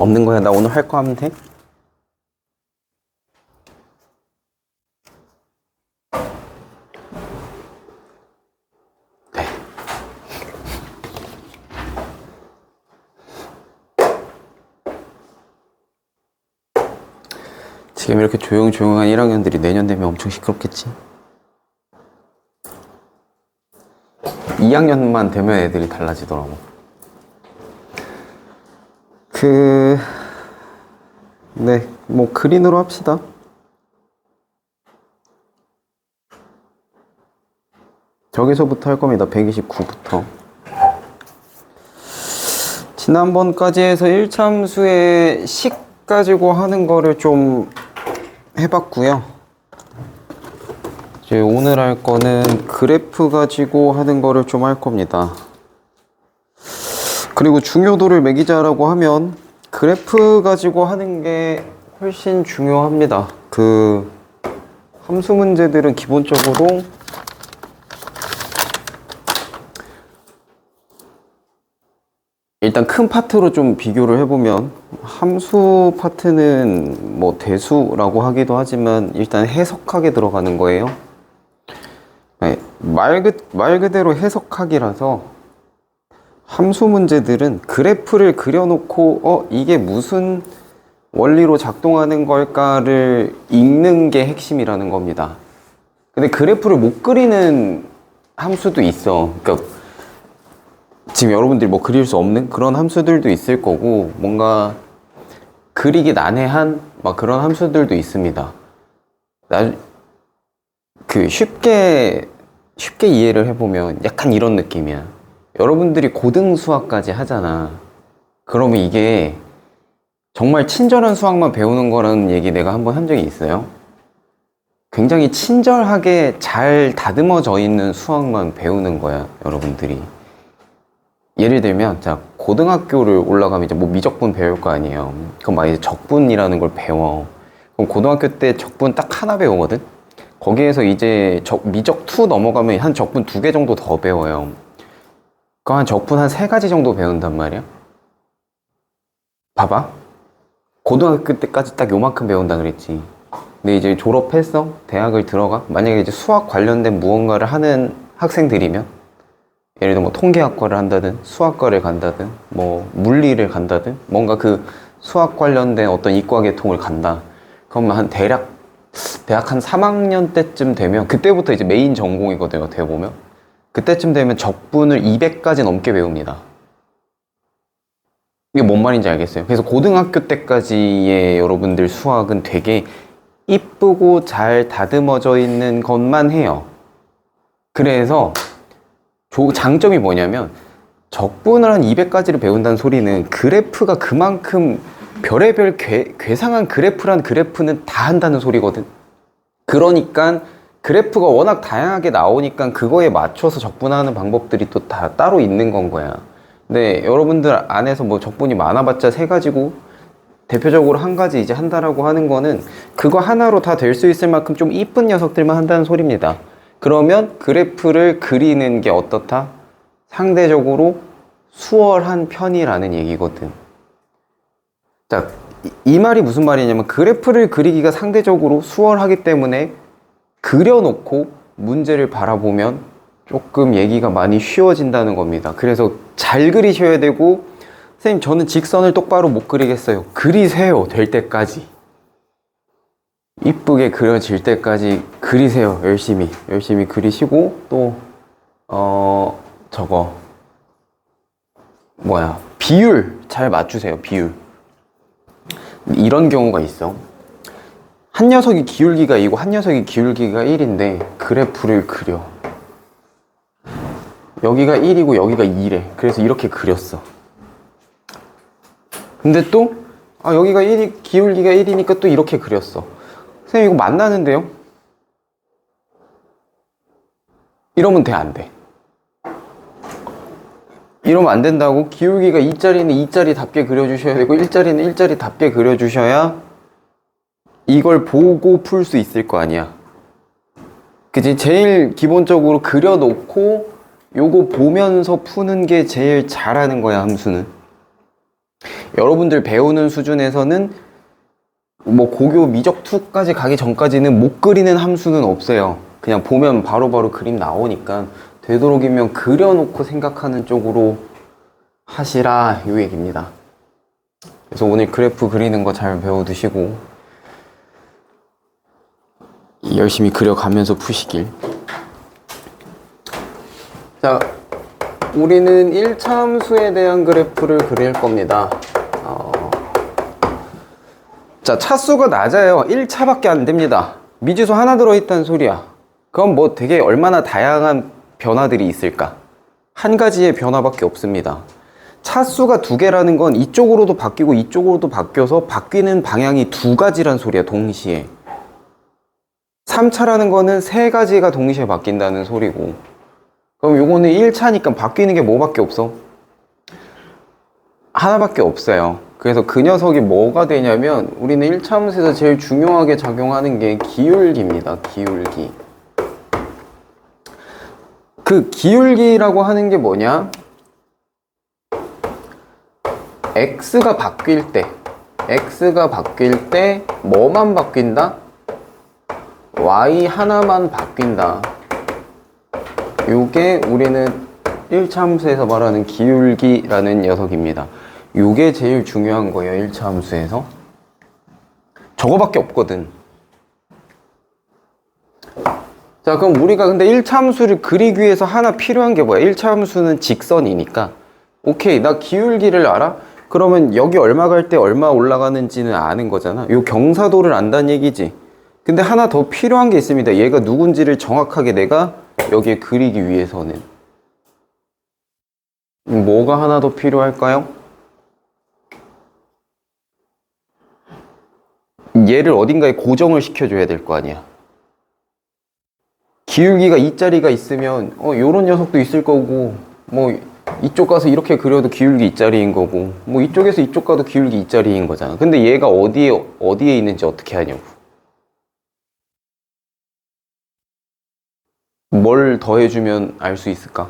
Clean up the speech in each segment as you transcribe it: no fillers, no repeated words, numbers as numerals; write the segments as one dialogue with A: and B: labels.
A: 없는 거야? 나 오늘 할 거 하면 돼? 네. 지금 이렇게 조용조용한 1학년들이 내년 되면 엄청 시끄럽겠지? 2학년만 되면 애들이 달라지더라고. 네, 뭐 그린으로 합시다. 저기서부터 할 겁니다. 129부터. 지난번까지 해서 1참수의 식 가지고 하는 거를 좀 해봤고요. 이제 오늘 할 거는 그래프 가지고 하는 거를 좀 할 겁니다. 그리고 중요도를 매기자라고 하면 그래프 가지고 하는 게 훨씬 중요합니다. 함수 문제들은 기본적으로 일단 큰 파트로 좀 비교를 해보면 함수 파트는 뭐 대수라고 하기도 하지만 일단 해석하게 들어가는 거예요. 네, 말 그대로 해석하기라서 함수 문제들은 그래프를 그려놓고 이게 무슨 원리로 작동하는 걸까를 읽는 게 핵심이라는 겁니다. 근데 그래프를 못 그리는 함수도 있어. 그러니까 지금 여러분들이 뭐 그릴 수 없는 그런 함수들도 있을 거고 뭔가 그리기 난해한 막 그런 함수들도 있습니다. 쉽게 이해를 해보면 약간 이런 느낌이야. 여러분들이 고등 수학까지 하잖아. 그러면 이게 정말 친절한 수학만 배우는 거라는 얘기 내가 한번 한 적이 있어요. 굉장히 친절하게 잘 다듬어져 있는 수학만 배우는 거야, 여러분들이. 예를 들면, 자, 고등학교를 올라가면 이제 뭐 미적분 배울 거 아니에요. 그럼 막 이제 적분이라는 걸 배워. 그럼 고등학교 때 적분 딱 하나 배우거든? 거기에서 이제 미적 2 넘어가면 한 적분 2개 정도 더 배워요. 그럼 한 적분 한 3가지 정도 배운단 말이야. 봐봐. 고등학교 때까지 딱 요만큼 배운다 그랬지. 근데 이제 졸업했어? 대학을 들어가? 만약에 이제 수학 관련된 무언가를 하는 학생들이면 예를 들어 뭐 통계학과를 한다든 수학과를 간다든 뭐 물리를 간다든 뭔가 그 수학 관련된 어떤 이과 계통을 간다. 그러면 한 대략 한 3학년 때쯤 되면 그때부터 이제 메인 전공이거든요. 어떻게 보면 그때쯤 되면 적분을 200가지 넘게 배웁니다. 이게 뭔 말인지 알겠어요? 그래서 고등학교 때까지의 여러분들 수학은 되게 이쁘고 잘 다듬어져 있는 것만 해요. 그래서 장점이 뭐냐면 적분을 한 200가지를 배운다는 소리는 그래프가 그만큼 별의별 괴상한 그래프란 그래프는 다 한다는 소리거든. 그러니까 그래프가 워낙 다양하게 나오니까 그거에 맞춰서 적분하는 방법들이 또 다 따로 있는 건 거야. 근데 여러분들 안에서 뭐 적분이 많아봤자 3가지고 대표적으로 1가지 이제 한다라고 하는 거는 그거 하나로 다 될 수 있을 만큼 좀 이쁜 녀석들만 한다는 소리입니다. 그러면 그래프를 그리는 게 어떻다? 상대적으로 수월한 편이라는 얘기거든. 자, 이 말이 무슨 말이냐면 그래프를 그리기가 상대적으로 수월하기 때문에 그려놓고 문제를 바라보면 조금 얘기가 많이 쉬워진다는 겁니다. 그래서 잘 그리셔야 되고, 선생님 저는 직선을 똑바로 못 그리겠어요. 그리세요. 될 때까지. 이쁘게 그려질 때까지 그리세요. 열심히 그리시고 또 비율 잘 맞추세요. 비율. 이런 경우가 있어. 한 녀석이 기울기가 2고 한 녀석이 기울기가 1인데 그래프를 그려. 여기가 1이고 여기가 2래. 그래서 이렇게 그렸어. 근데 또 여기가 기울기가 1이니까 또 이렇게 그렸어. 선생님 이거 만나는데요? 이러면 돼, 안 돼? 이러면 안 된다고? 기울기가 2짜리는 2짜리답게 그려주셔야 되고 1짜리는 1짜리답게 그려주셔야 이걸 보고 풀 수 있을 거 아니야. 그치? 제일 기본적으로 그려놓고 요거 보면서 푸는 게 제일 잘하는 거야, 함수는. 여러분들 배우는 수준에서는 뭐 고교 미적 2까지 가기 전까지는 못 그리는 함수는 없어요. 그냥 보면 바로바로 그림 나오니까 되도록이면 그려놓고 생각하는 쪽으로 하시라 요 얘기입니다. 그래서 오늘 그래프 그리는 거 잘 배워두시고 열심히 그려가면서 푸시길. 자, 우리는 1차 함수에 대한 그래프를 그릴 겁니다. 자, 차수가 낮아요. 1차밖에 안 됩니다. 미지수 하나 들어있다는 소리야. 그럼 뭐 되게 얼마나 다양한 변화들이 있을까? 한 가지의 변화밖에 없습니다. 차수가 2개라는 건 이쪽으로도 바뀌고 이쪽으로도 바뀌어서 바뀌는 방향이 2가지란 소리야, 동시에. 3차라는 거는 3가지가 동시에 바뀐다는 소리고. 그럼 요거는 1차니까 바뀌는 게 뭐밖에 없어? 하나밖에 없어요. 그래서 그 녀석이 뭐가 되냐면 우리는 1차 함수에서 제일 중요하게 작용하는 게 기울기입니다. 기울기. 그 기울기라고 하는 게 뭐냐? x가 바뀔 때 뭐만 바뀐다? y 하나만 바뀐다. 요게 우리는 1차 함수에서 말하는 기울기라는 녀석입니다. 요게 제일 중요한 거예요. 1차 함수에서 저거밖에 없거든. 자, 그럼 우리가 근데 1차 함수를 그리기 위해서 하나 필요한 게 뭐야? 1차 함수는 직선이니까 오케이, 나 기울기를 알아? 그러면 여기 얼마 갈 때 얼마 올라가는지는 아는 거잖아. 요 경사도를 안다는 얘기지. 근데 하나 더 필요한 게 있습니다. 얘가 누군지를 정확하게 내가 여기에 그리기 위해서는 뭐가 하나 더 필요할까요? 얘를 어딘가에 고정을 시켜줘야 될 거 아니야. 기울기가 이 자리가 있으면 요런 녀석도 있을 거고, 뭐 이쪽 가서 이렇게 그려도 기울기 이 자리인 거고, 뭐 이쪽에서 이쪽 가도 기울기 이 자리인 거잖아. 근데 얘가 어디에 있는지 어떻게 하냐고. 뭘 더해주면 알 수 있을까?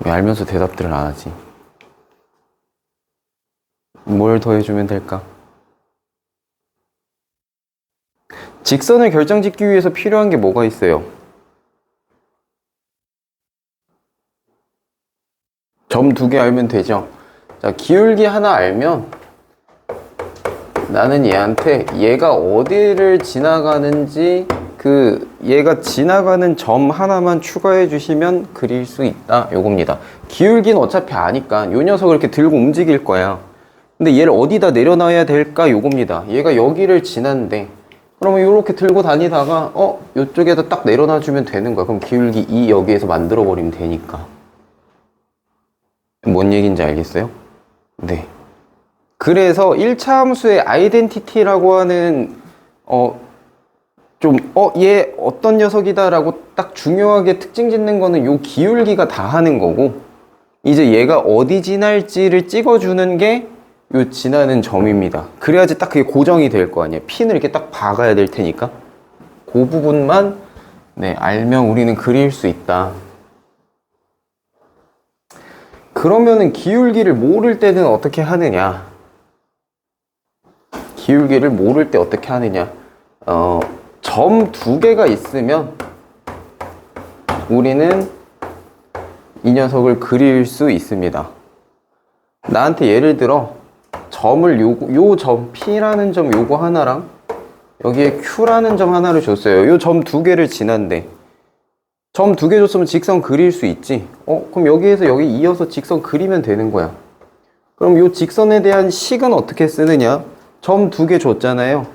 A: 왜 알면서 대답들을 안 하지? 뭘 더해주면 될까? 직선을 결정짓기 위해서 필요한 게 뭐가 있어요? 점 2개 알면 되죠? 자, 기울기 하나 알면 나는 얘한테 얘가 어디를 지나가는지 얘가 지나가는 점 하나만 추가해 주시면 그릴 수 있다. 요겁니다. 기울기는 어차피 아니까 요 녀석을 이렇게 들고 움직일 거야. 근데 얘를 어디다 내려놔야 될까? 요겁니다. 얘가 여기를 지난대. 그러면 요렇게 들고 다니다가 요쪽에다 딱 내려놔 주면 되는 거야. 그럼 기울기 2 여기에서 만들어 버리면 되니까. 뭔 얘기인지 알겠어요? 네. 그래서 1차 함수의 아이덴티티라고 하는 얘 어떤 녀석이다 라고 딱 중요하게 특징 짓는 거는 요 기울기가 다 하는 거고, 이제 얘가 어디 지날지를 찍어주는 게 요 지나는 점입니다. 그래야지 딱 그게 고정이 될 거 아니에요. 핀을 이렇게 딱 박아야 될 테니까 그 부분만 알면 우리는 그릴 수 있다. 그러면은 기울기를 모를 때는 어떻게 하느냐? 기울기를 모를 때 어떻게 하느냐? 점 2개가 있으면 우리는 이 녀석을 그릴 수 있습니다. 나한테 예를 들어 점을 요 점 P라는 점 요거 하나랑 여기에 Q라는 점 하나를 줬어요. 요 점 2개를 지난데 점 2개 줬으면 직선 그릴 수 있지. 그럼 여기에서 여기 이어서 직선 그리면 되는 거야. 그럼 요 직선에 대한 식은 어떻게 쓰느냐? 점 2개 줬잖아요.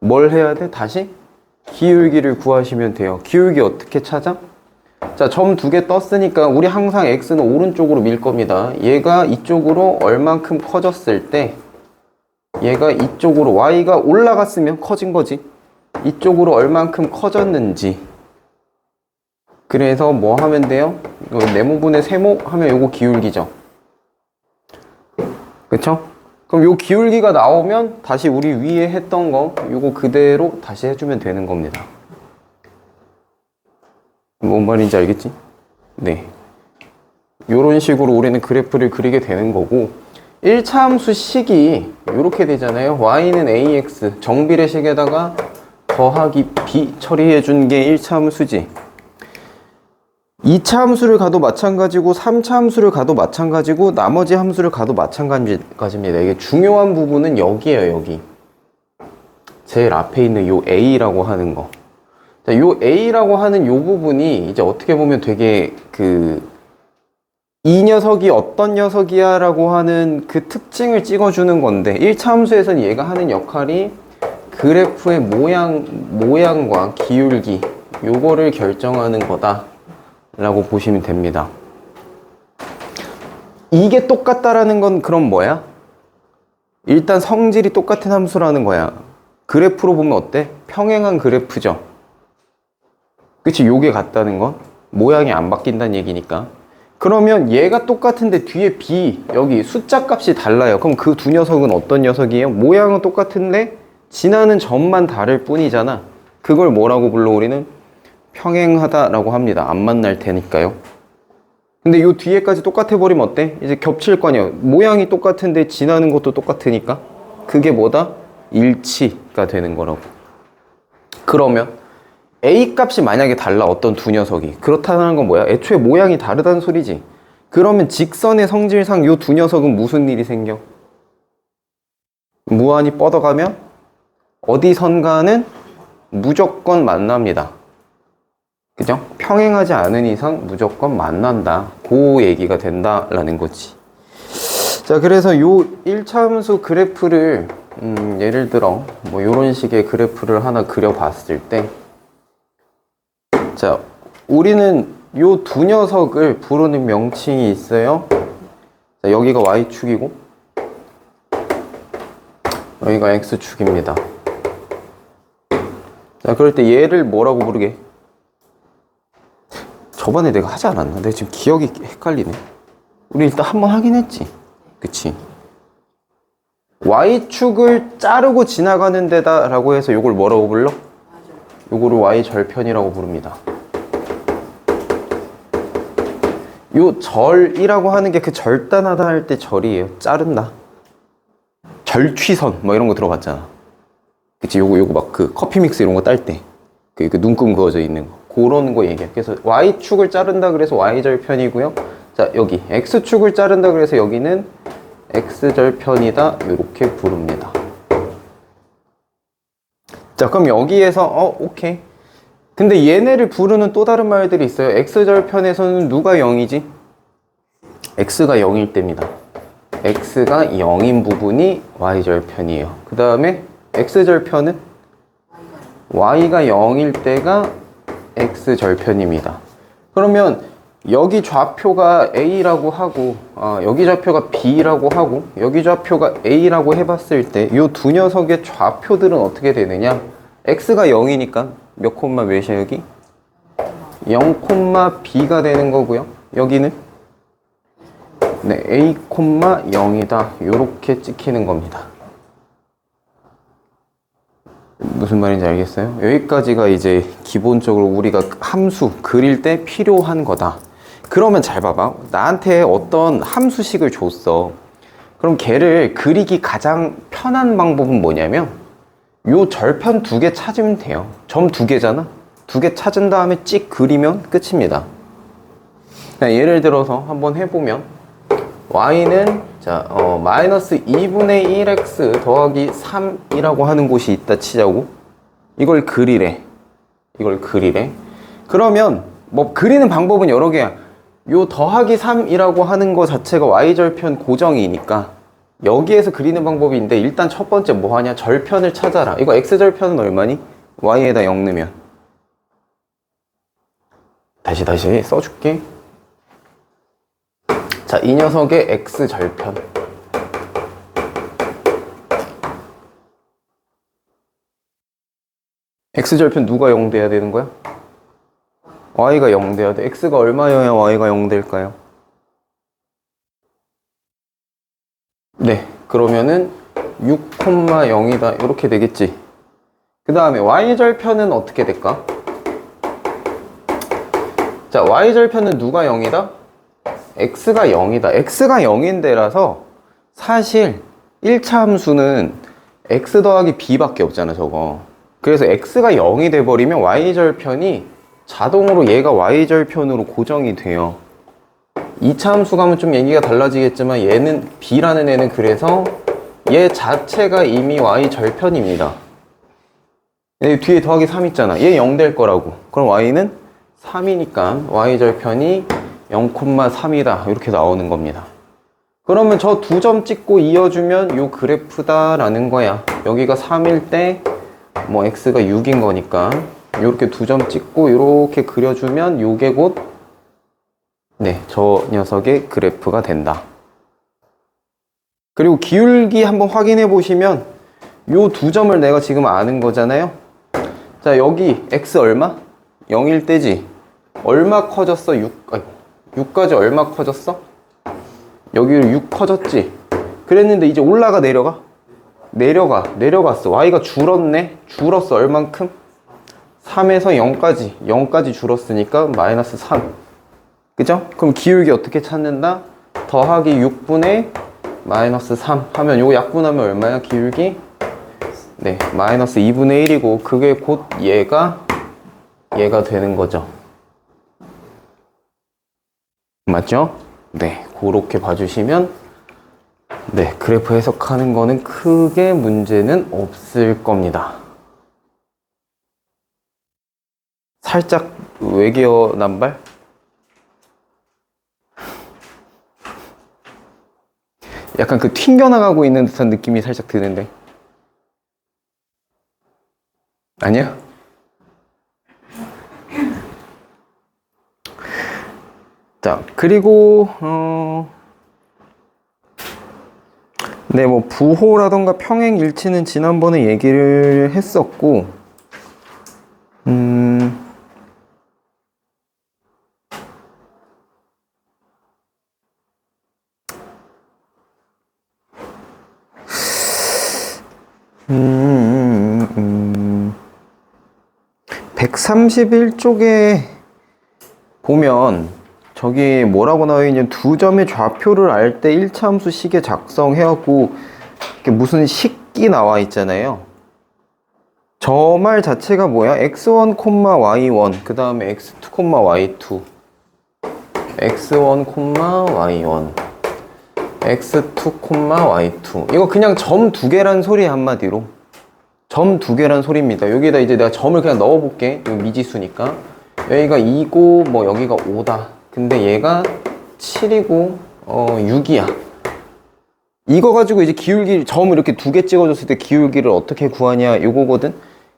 A: 뭘 해야 돼? 다시 기울기를 구하시면 돼요. 기울기 어떻게 찾아? 자, 점 2개 떴으니까 우리 항상 x는 오른쪽으로 밀 겁니다. 얘가 이쪽으로 얼만큼 커졌을 때 얘가 이쪽으로 y가 올라갔으면 커진 거지. 이쪽으로 얼만큼 커졌는지. 그래서 뭐 하면 돼요? 네모분의 세모 하면 요거 기울기죠. 그쵸? 그럼 요 기울기가 나오면 다시 우리 위에 했던 거 요거 그대로 다시 해주면 되는 겁니다. 뭔 말인지 알겠지? 네. 이런 식으로 우리는 그래프를 그리게 되는 거고, 1차 함수 식이 이렇게 되잖아요. y는 ax 정비례식에다가 더하기 b 처리해 준 게 1차 함수지. 2차 함수를 가도 마찬가지고 3차 함수를 가도 마찬가지고 나머지 함수를 가도 마찬가지입니다. 이게 중요한 부분은 여기에요. 여기 제일 앞에 있는 요 a라고 하는 거. 자, 요 a라고 하는 요 부분이 이제 어떻게 보면 되게 이 녀석이 어떤 녀석이야 라고 하는 그 특징을 찍어주는 건데, 1차 함수에서는 얘가 하는 역할이 그래프의 모양과 기울기 요거를 결정하는 거다 라고 보시면 됩니다. 이게 똑같다라는 건 그럼 뭐야? 일단 성질이 똑같은 함수라는 거야. 그래프로 보면 어때? 평행한 그래프죠. 그치? 요게 같다는 건 모양이 안 바뀐다는 얘기니까. 그러면 얘가 똑같은데 뒤에 b, 여기 숫자 값이 달라요. 그럼 그 두 녀석은 어떤 녀석이에요? 모양은 똑같은데 지나는 점만 다를 뿐이잖아. 그걸 뭐라고 불러 우리는? 평행하다라고 합니다. 안 만날 테니까요. 근데 요 뒤에까지 똑같아 버리면 어때? 이제 겹칠 거 아니야. 모양이 똑같은데 지나는 것도 똑같으니까 그게 뭐다? 일치가 되는 거라고. 그러면 a 값이 만약에 달라, 어떤 두 녀석이. 그렇다는 건 뭐야? 애초에 모양이 다르다는 소리지. 그러면 직선의 성질상 요 두 녀석은 무슨 일이 생겨? 무한히 뻗어가면 어디선가는 무조건 만납니다. 그죠? 평행하지 않은 이상 무조건 만난다. 그 얘기가 된다라는 거지. 자, 그래서 요 1차 함수 그래프를 예를 들어 뭐 요런 식의 그래프를 하나 그려봤을 때, 자, 우리는 요 두 녀석을 부르는 명칭이 있어요. 자, 여기가 y축이고 여기가 x축입니다. 자, 그럴 때 얘를 뭐라고 부르게? 저번에 내가 하지 않았나? 내가 지금 기억이 헷갈리네. 우리 일단 한번 하긴 했지. 그치? y축을 자르고 지나가는 데다 라고 해서 요걸 뭐라고 불러? 요거를 y절편이라고 부릅니다. 요 절이라고 하는 게 그 절단하다 할 때 절이에요. 자른다. 절취선 뭐 이런 거 들어봤잖아. 그치? 요거 막 그 커피 믹스 이런 거 딸 때 그 눈금 그어져 있는 거, 그런 거 얘기해. 그래서 y축을 자른다 그래서 y절편이고요. 자, 여기 x축을 자른다 그래서 여기는 x절편이다, 이렇게 부릅니다. 자, 그럼 여기에서 오케이. 근데 얘네를 부르는 또 다른 말들이 있어요. x절편에서는 누가 0이지? x가 0일 때입니다. x가 0인 부분이 y절편이에요. 그 다음에 x절편은 y가 0일 때가 x절편입니다. 그러면 여기 좌표가 a라고 하고 여기 좌표가 b라고 하고 여기 좌표가 a라고 해봤을 때 이 두 녀석의 좌표들은 어떻게 되느냐? x가 0이니까 몇 콤마 몇이야 여기? 0 콤마 b가 되는 거고요. 여기는 네, a 콤마 0이다, 이렇게 찍히는 겁니다. 무슨 말인지 알겠어요? 여기까지가 이제 기본적으로 우리가 함수 그릴 때 필요한 거다. 그러면 잘 봐봐. 나한테 어떤 함수식을 줬어. 그럼 걔를 그리기 가장 편한 방법은 뭐냐면 요 절편 두 개 찾으면 돼요. 점 두 개잖아. 두 개 찾은 다음에 찍 그리면 끝입니다. 예를 들어서 한번 해보면 y는 자, 마이너스 2분의 1x 더하기 3이라고 하는 곳이 있다 치자고. 이걸 그리래. 그러면 뭐 그리는 방법은 여러 개야. 요 더하기 3이라고 하는 거 자체가 y절편 고정이니까 여기에서 그리는 방법인데, 일단 첫 번째 뭐 하냐? 절편을 찾아라. 이거 x절편은 얼마니? y에다 0 넣으면. 다시 써줄게. 자, 이 녀석의 x절편. x절편 누가 0 돼야 되는 거야? y가 0 돼야 돼. x가 얼마여야 y가 0 될까요? 네, 그러면은 6,0이다 이렇게 되겠지. 그 다음에 y절편은 어떻게 될까? 자, y절편은 누가 0이다? x가 0이다. x가 0인데라서 사실 1차 함수는 x 더하기 b밖에 없잖아, 저거. 그래서 x가 0이 돼버리면 y절편이 자동으로 얘가 y절편으로 고정이 돼요. 2차 함수 가면 좀 얘기가 달라지겠지만 얘는 b라는 애는 그래서 얘 자체가 이미 y절편입니다. 얘 뒤에 더하기 3 있잖아. 얘 0 될 거라고. 그럼 y는 3이니까 y절편이 0,3이다 이렇게 나오는 겁니다. 그러면 저 두 점 찍고 이어주면 요 그래프다 라는 거야. 여기가 3일 때 뭐 x가 6인 거니까 요렇게 두 점 찍고 요렇게 그려주면 요게 곧 네, 저 녀석의 그래프가 된다. 그리고 기울기 한번 확인해 보시면 요 두 점을 내가 지금 아는 거잖아요. 자, 여기 x 얼마? 0일 때지. 얼마 커졌어? 6까지 얼마 커졌어? 여기 6 커졌지. 그랬는데 이제 올라가 내려가? 내려갔어. y가 줄었네. 줄었어. 얼만큼? 3에서 0까지 줄었으니까 마이너스 3. 그죠? 그럼 기울기 어떻게 찾는다? 더하기 6분의 마이너스 3 하면 요거 약분하면 얼마야? 기울기? 네, 마이너스 2분의 1이고 그게 곧 얘가 되는 거죠. 맞죠? 네, 그렇게 봐주시면 네, 그래프 해석하는 거는 크게 문제는 없을 겁니다. 살짝 외계어 남발? 약간 그 튕겨나가고 있는 듯한 느낌이 살짝 드는데 아니야? 자, 그리고 네, 뭐 부호라던가 평행 일치는 지난번에 얘기를 했었고 음. 131쪽에 보면 저기 뭐라고 나와 있냐면 두 점의 좌표를 알 때 1차 함수 식에 작성해갖고 무슨 식이 나와 있잖아요. 저 말 자체가 뭐야? x1, y1 그 다음에 x2, y2 x1, y1 x2, y2 이거 그냥 점 두 개란 소리 한마디로 점 두 개란 소리입니다. 여기다 이제 내가 점을 그냥 넣어볼게. 이거 미지수니까 여기가 2고 뭐 여기가 5다. 근데 얘가 7이고 6이야. 이거 가지고 이제 기울기 점을 이렇게 두 개 찍어줬을 때 기울기를 어떻게 구하냐 요거거든.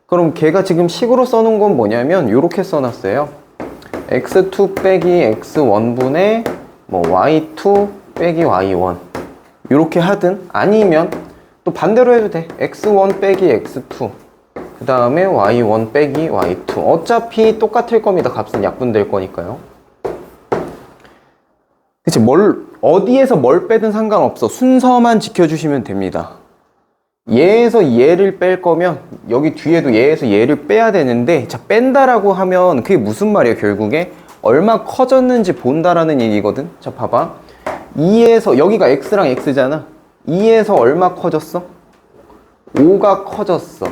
A: 그럼 걔가 지금 식으로 써놓은 건 뭐냐면 요렇게 써놨어요. x2 빼기 x1분의 뭐 y2 빼기 y1 요렇게 하든 아니면 또 반대로 해도 돼. x1 빼기 x2 그 다음에 y1 빼기 y2 어차피 똑같을 겁니다. 값은 약분될 거니까요. 그치, 어디에서 뭘 빼든 상관없어. 순서만 지켜주시면 됩니다. 얘에서 얘를 뺄 거면 여기 뒤에도 얘에서 얘를 빼야 되는데 자, 뺀다라고 하면 그게 무슨 말이야 결국에? 얼마 커졌는지 본다라는 얘기거든. 자, 봐봐. 2에서 여기가 x랑 x잖아. 2에서 얼마 커졌어? 5가 커졌어.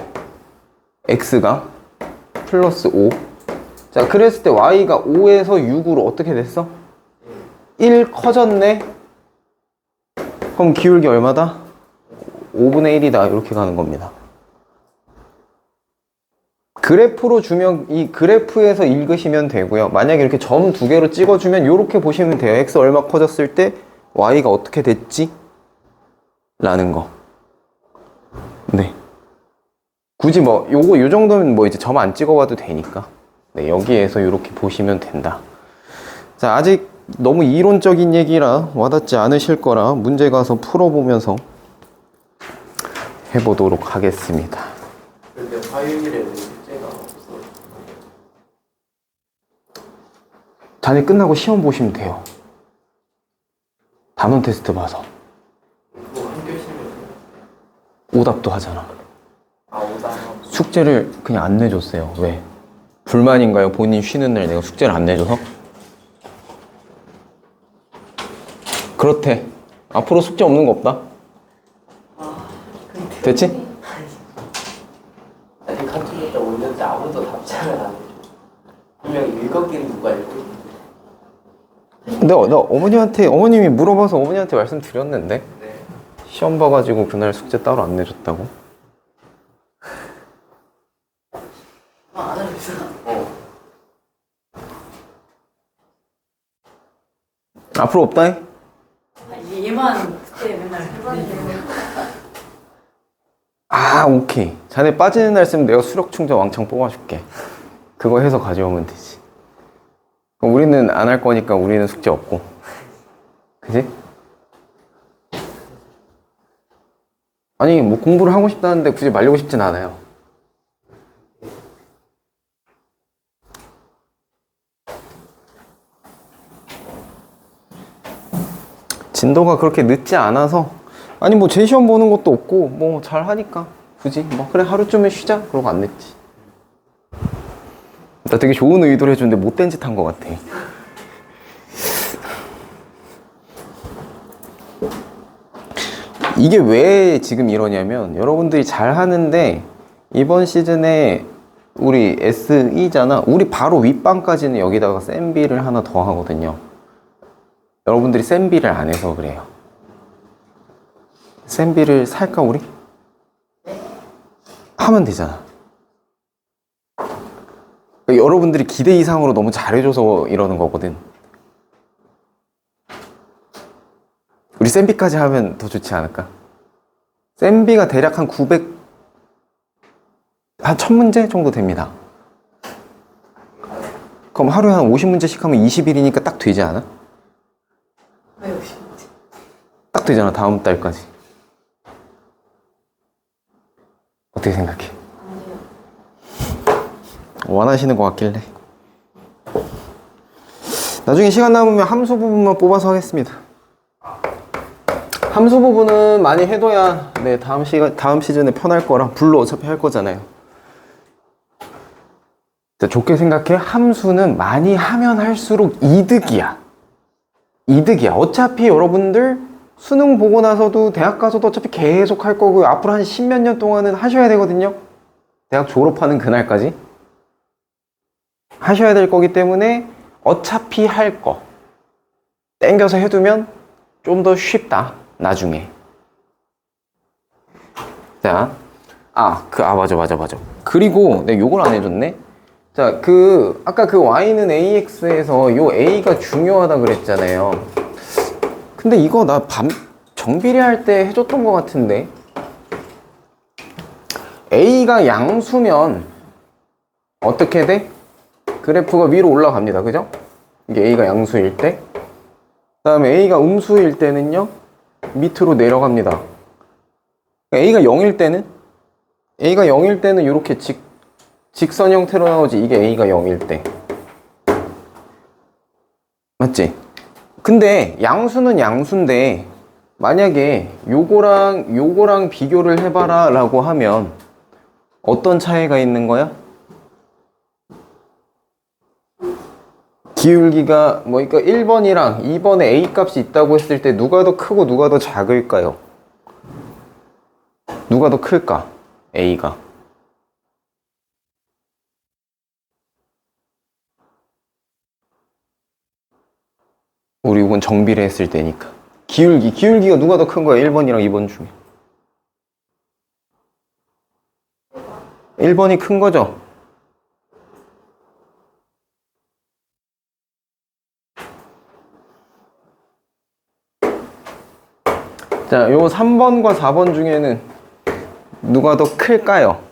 A: x가 플러스 5. 자, 그랬을 때 y가 5에서 6으로 어떻게 됐어? 1 커졌네. 그럼 기울기 얼마다? 5분의 1이다. 이렇게 가는 겁니다. 그래프로 주면 이 그래프에서 읽으시면 되고요. 만약에 이렇게 점 두 개로 찍어주면 이렇게 보시면 돼요. x 얼마 커졌을 때 y가 어떻게 됐지? 라는 거. 네. 굳이 뭐 요거 요 정도면 뭐 이제 점 안 찍어봐도 되니까. 네, 여기에서 이렇게 보시면 된다. 자, 아직 너무 이론적인 얘기라 와닿지 않으실 거라 문제 가서 풀어보면서 해보도록 하겠습니다.
B: 근데 화요일에는 숙제가 없어.
A: 자네 끝나고 시험 보시면 돼요. 단원 테스트 봐서.
B: 그거 한 교시면
A: 오답도 하잖아.
B: 오다.
A: 숙제를 그냥 안 내줬어요. 왜? 불만인가요? 본인 쉬는 날 내가 숙제를 안 내줘서? 그렇대. 앞으로 숙제 없는 거 없다. 됐지?
B: 아직 카톡에다 올렸는데 아무도 답장을 안 해줘. 분명 읽었긴 누가 읽고 있는데.
A: 나 어머님이 물어봐서 어머니한테 말씀드렸는데
B: 네.
A: 시험 봐가지고 그날 숙제 따로 안 내줬다고.
C: 안 하겠어.
A: 앞으로 없다 해?
C: 얘만 그때 맨날 해봤는데.
A: 아, 오케이. 자네 빠지는 날 쓰면 내가 수력 충전 왕창 뽑아줄게. 그거 해서 가져오면 되지. 그럼 우리는 안 할 거니까 우리는 숙제 없고. 그지? 아니, 뭐 공부를 하고 싶다는데 굳이 말리고 싶진 않아요. 진도가 그렇게 늦지 않아서, 아니 뭐 재시험 보는 것도 없고 뭐 잘하니까 굳이 뭐 그래 하루쯤은 쉬자 그러고 안 냈지. 나 되게 좋은 의도를 해주는데 못된 짓 한 것 같아. 이게 왜 지금 이러냐면 여러분들이 잘하는데 이번 시즌에 우리 SE잖아. 우리 바로 윗반까지는 여기다가 센 B를 하나 더 하거든요. 여러분들이 센 B를 안 해서 그래요. 센 B를 살까 우리? 하면 되잖아. 그러니까 여러분들이 기대 이상으로 너무 잘해줘서 이러는 거거든. 우리 센 B까지 하면 더 좋지 않을까? 센 B가 대략 한 1000문제 정도 됩니다. 그럼 하루에 한 50문제씩 하면 20일이니까 딱 되지 않아?
C: 왜 혹시 뭐지?
A: 딱 되잖아, 다음 달까지. 어떻게 생각해?
C: 안 돼요.
A: 원하시는 것 같길래. 나중에 시간 남으면 함수 부분만 뽑아서 하겠습니다. 함수 부분은 많이 해둬야 다음 시즌에 편할 거라. 불로 어차피 할 거잖아요. 좋게 생각해. 함수는 많이 하면 할수록 이득이야. 어차피 여러분들 수능 보고 나서도 대학 가서도 어차피 계속 할 거고 앞으로 한 10몇 년 동안은 하셔야 되거든요. 대학 졸업하는 그날까지 하셔야 될 거기 때문에 어차피 할 거 땡겨서 해두면 좀 더 쉽다 나중에. 자, 맞아. 그리고 내가 요걸 안 해줬네. 자, 아까 그 y는 ax에서 요 a가 중요하다 그랬잖아요. 근데 이거 나 정비례 할 때 해줬던 것 같은데. a가 양수면 어떻게 돼? 그래프가 위로 올라갑니다. 그죠? 이게 a가 양수일 때. 그 다음에 a가 음수일 때는요 밑으로 내려갑니다. a가 0일 때는 이렇게 직선 형태로 나오지. 이게 a가 0일 때 맞지? 근데 양수는 양수인데 만약에 요거랑 비교를 해봐라 라고 하면 어떤 차이가 있는 거야? 기울기가 그러니까 1번이랑 2번에 a 값이 있다고 했을 때 누가 더 크고 누가 더 작을까요? 누가 더 클까? a가. 우리 이건 정비례 했을 때니까. 기울기가 누가 더 큰 거야? 1번이랑 2번 중에. 1번이 큰 거죠? 자, 요 3번과 4번 중에는 누가 더 클까요?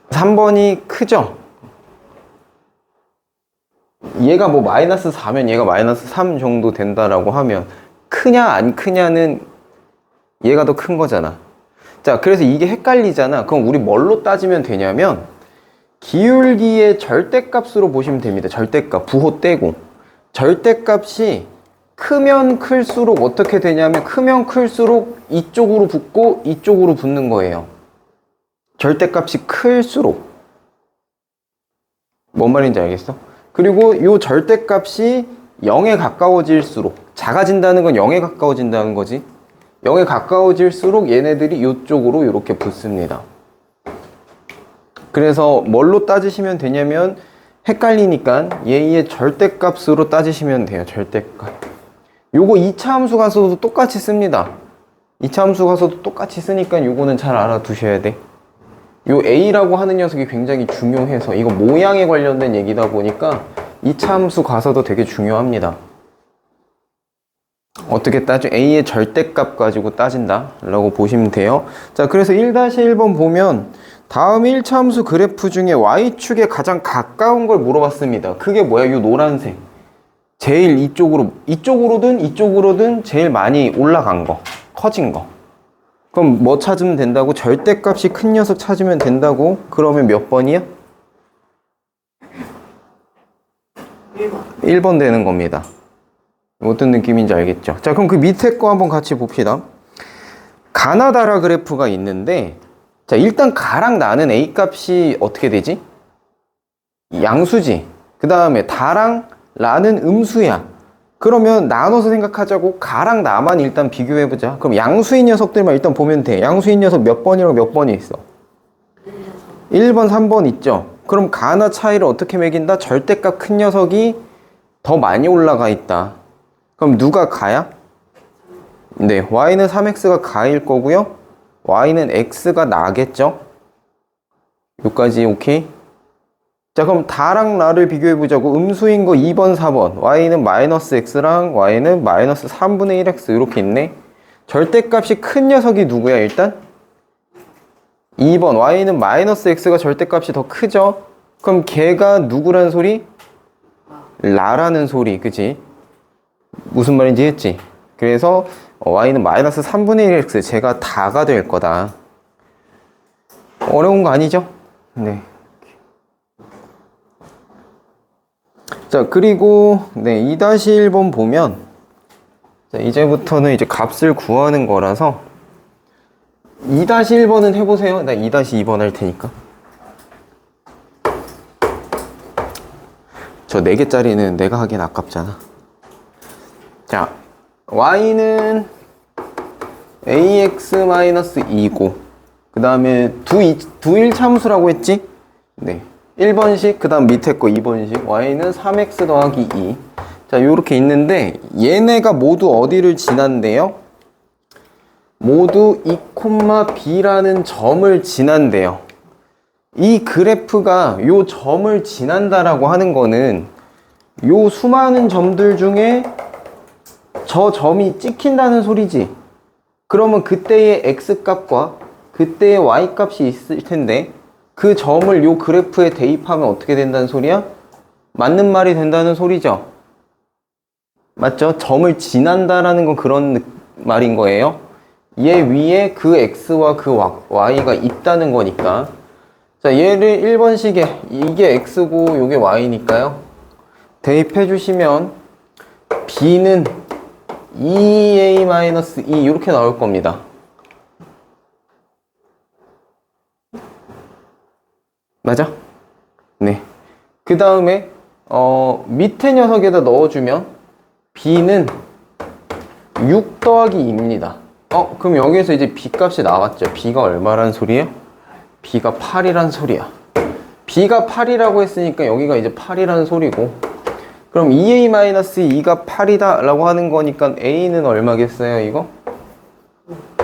A: 3번이 크죠? 얘가 뭐 마이너스 4면 얘가 마이너스 3 정도 된다라고 하면 크냐 안 크냐는 얘가 더 큰 거잖아. 자, 그래서 이게 헷갈리잖아. 그럼 우리 뭘로 따지면 되냐면 기울기의 절대값으로 보시면 됩니다. 절대값, 부호 떼고. 절대값이 크면 클수록 어떻게 되냐면 크면 클수록 이쪽으로 붙고 이쪽으로 붙는 거예요. 절대값이 클수록. 뭔 말인지 알겠어? 그리고 이 절대값이 0에 가까워질수록, 작아진다는 건 0에 가까워진다는 거지. 0에 가까워질수록 얘네들이 이쪽으로 이렇게 붙습니다. 그래서 뭘로 따지시면 되냐면 헷갈리니까 얘의 절대값으로 따지시면 돼요. 절대값. 요거 2차 함수 가서도 똑같이 씁니다. 2차 함수 가서도 똑같이 쓰니까 요거는 잘 알아두셔야 돼. 요 A라고 하는 녀석이 굉장히 중요해서 이거 모양에 관련된 얘기다 보니까 2차 함수 가서도 되게 중요합니다. 어떻게 따져? A의 절대값 가지고 따진다 라고 보시면 돼요. 자, 그래서 1-1번 보면 다음 1차 함수 그래프 중에 Y축에 가장 가까운 걸 물어봤습니다. 그게 뭐야? 요 노란색. 제일 이쪽으로든 제일 많이 올라간 거, 커진 거. 그럼 뭐 찾으면 된다고? 절대값이 큰 녀석 찾으면 된다고? 그러면 몇 번이야?
C: 1번.
A: 1번 되는 겁니다. 어떤 느낌인지 알겠죠? 자, 그럼 그 밑에 거 한번 같이 봅시다. 가나 다라 그래프가 있는데, 자, 일단 가랑 나는 A 값이 어떻게 되지? 양수지. 그 다음에 다랑 라는 음수야. 그러면 나눠서 생각하자고. 가랑 나만 일단 비교해보자. 그럼 양수인 녀석들만 일단 보면 돼. 양수인 녀석 몇 번이랑 몇 번이 있어? 1번, 3번 있죠? 그럼 가나 차이를 어떻게 매긴다? 절대값 큰 녀석이 더 많이 올라가 있다. 그럼 누가 가야? 네, y는 3x가 가일 거고요. y는 x가 나겠죠? 여기까지 오케이? 자, 그럼 다랑 라를 비교해보자고. 음수인 거 2번, 4번. y는 마이너스 x랑 y는 마이너스 3분의 1x 이렇게 있네. 절대값이 큰 녀석이 누구야 일단? 2번. y는 마이너스 x가 절대값이 더 크죠? 그럼 걔가 누구란 소리? 라라는 소리, 그치? 무슨 말인지 했지? 그래서 y는 마이너스 3분의 1x, 제가 다가 될 거다. 어려운 거 아니죠? 네. 자, 그리고 네, 2-1번 보면, 자, 이제부터는 이제 값을 구하는 거라서 2-1번은 해보세요. 나 2-2번 할 테니까. 저 4개짜리는 내가 하기엔 아깝잖아. 자, y는 ax-2고, 그 다음에 두 1참수라고 했지? 네. 1번씩, 그 다음 밑에 거 2번씩. y는 3x 더하기 2. 자, 요렇게 있는데, 얘네가 모두 어디를 지난대요? 모두 2,b라는 점을 지난대요. 이 그래프가 요 점을 지난다라고 하는 거는 요 수많은 점들 중에 저 점이 찍힌다는 소리지. 그러면 그때의 x값과 그때의 y값이 있을 텐데 그 점을 요 그래프에 대입하면 어떻게 된다는 소리야? 맞는 말이 된다는 소리죠. 맞죠? 점을 지난다라는 건 그런 말인 거예요. 얘 위에 그 x와 그 y가 있다는 거니까. 자, 얘를 1번식에 이게 x고 요게 y니까요. 대입해 주시면 b는 2a-2 이렇게 나올 겁니다. 맞아? 네. 그 다음에 밑에 녀석에다 넣어주면 b는 6 더하기 2입니다. 그럼 여기에서 이제 b 값이 나왔죠. b가 얼마란 소리예요? b가 8이란 소리야. b가 8이라고 했으니까 여기가 이제 8이라는 소리고, 그럼 2a-2가 8이다 라고 하는 거니까 a는 얼마겠어요 이거?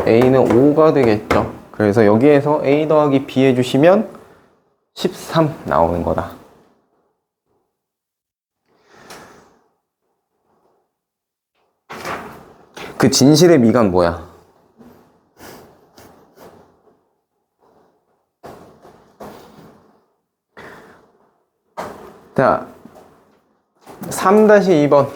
A: a는 5가 되겠죠. 그래서 여기에서 a 더하기 b 해주시면 13 나오는 거다. 그 진실의 미간 뭐야? 자, 3-2번.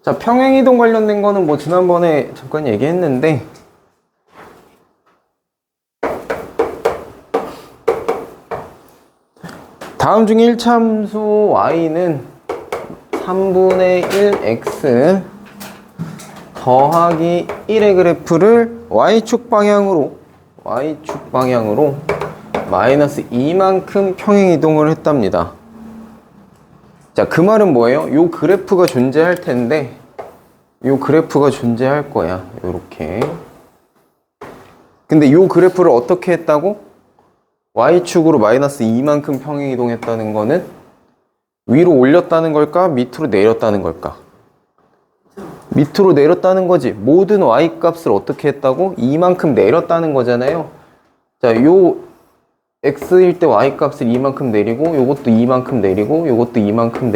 A: 자, 평행이동 관련된 거는 뭐 지난번에 잠깐 얘기했는데, 다음 중 1참수 y는 3분의 1x 더하기 1의 그래프를 y축 방향으로 마이너스 2만큼 평행 이동을 했답니다. 자, 그 말은 뭐예요? 요 그래프가 존재할 텐데 요 그래프가 존재할 거야. 요렇게. 근데 요 그래프를 어떻게 했다고? y축으로 마이너스 2만큼 평행 이동했다는 거는 위로 올렸다는 걸까? 밑으로 내렸다는 걸까? 밑으로 내렸다는 거지. 모든 y 값을 어떻게 했다고? 2만큼 내렸다는 거잖아요. 자, 요 x일 때 y 값을 2만큼 내리고 요것도 2만큼 내리고 요것도 2만큼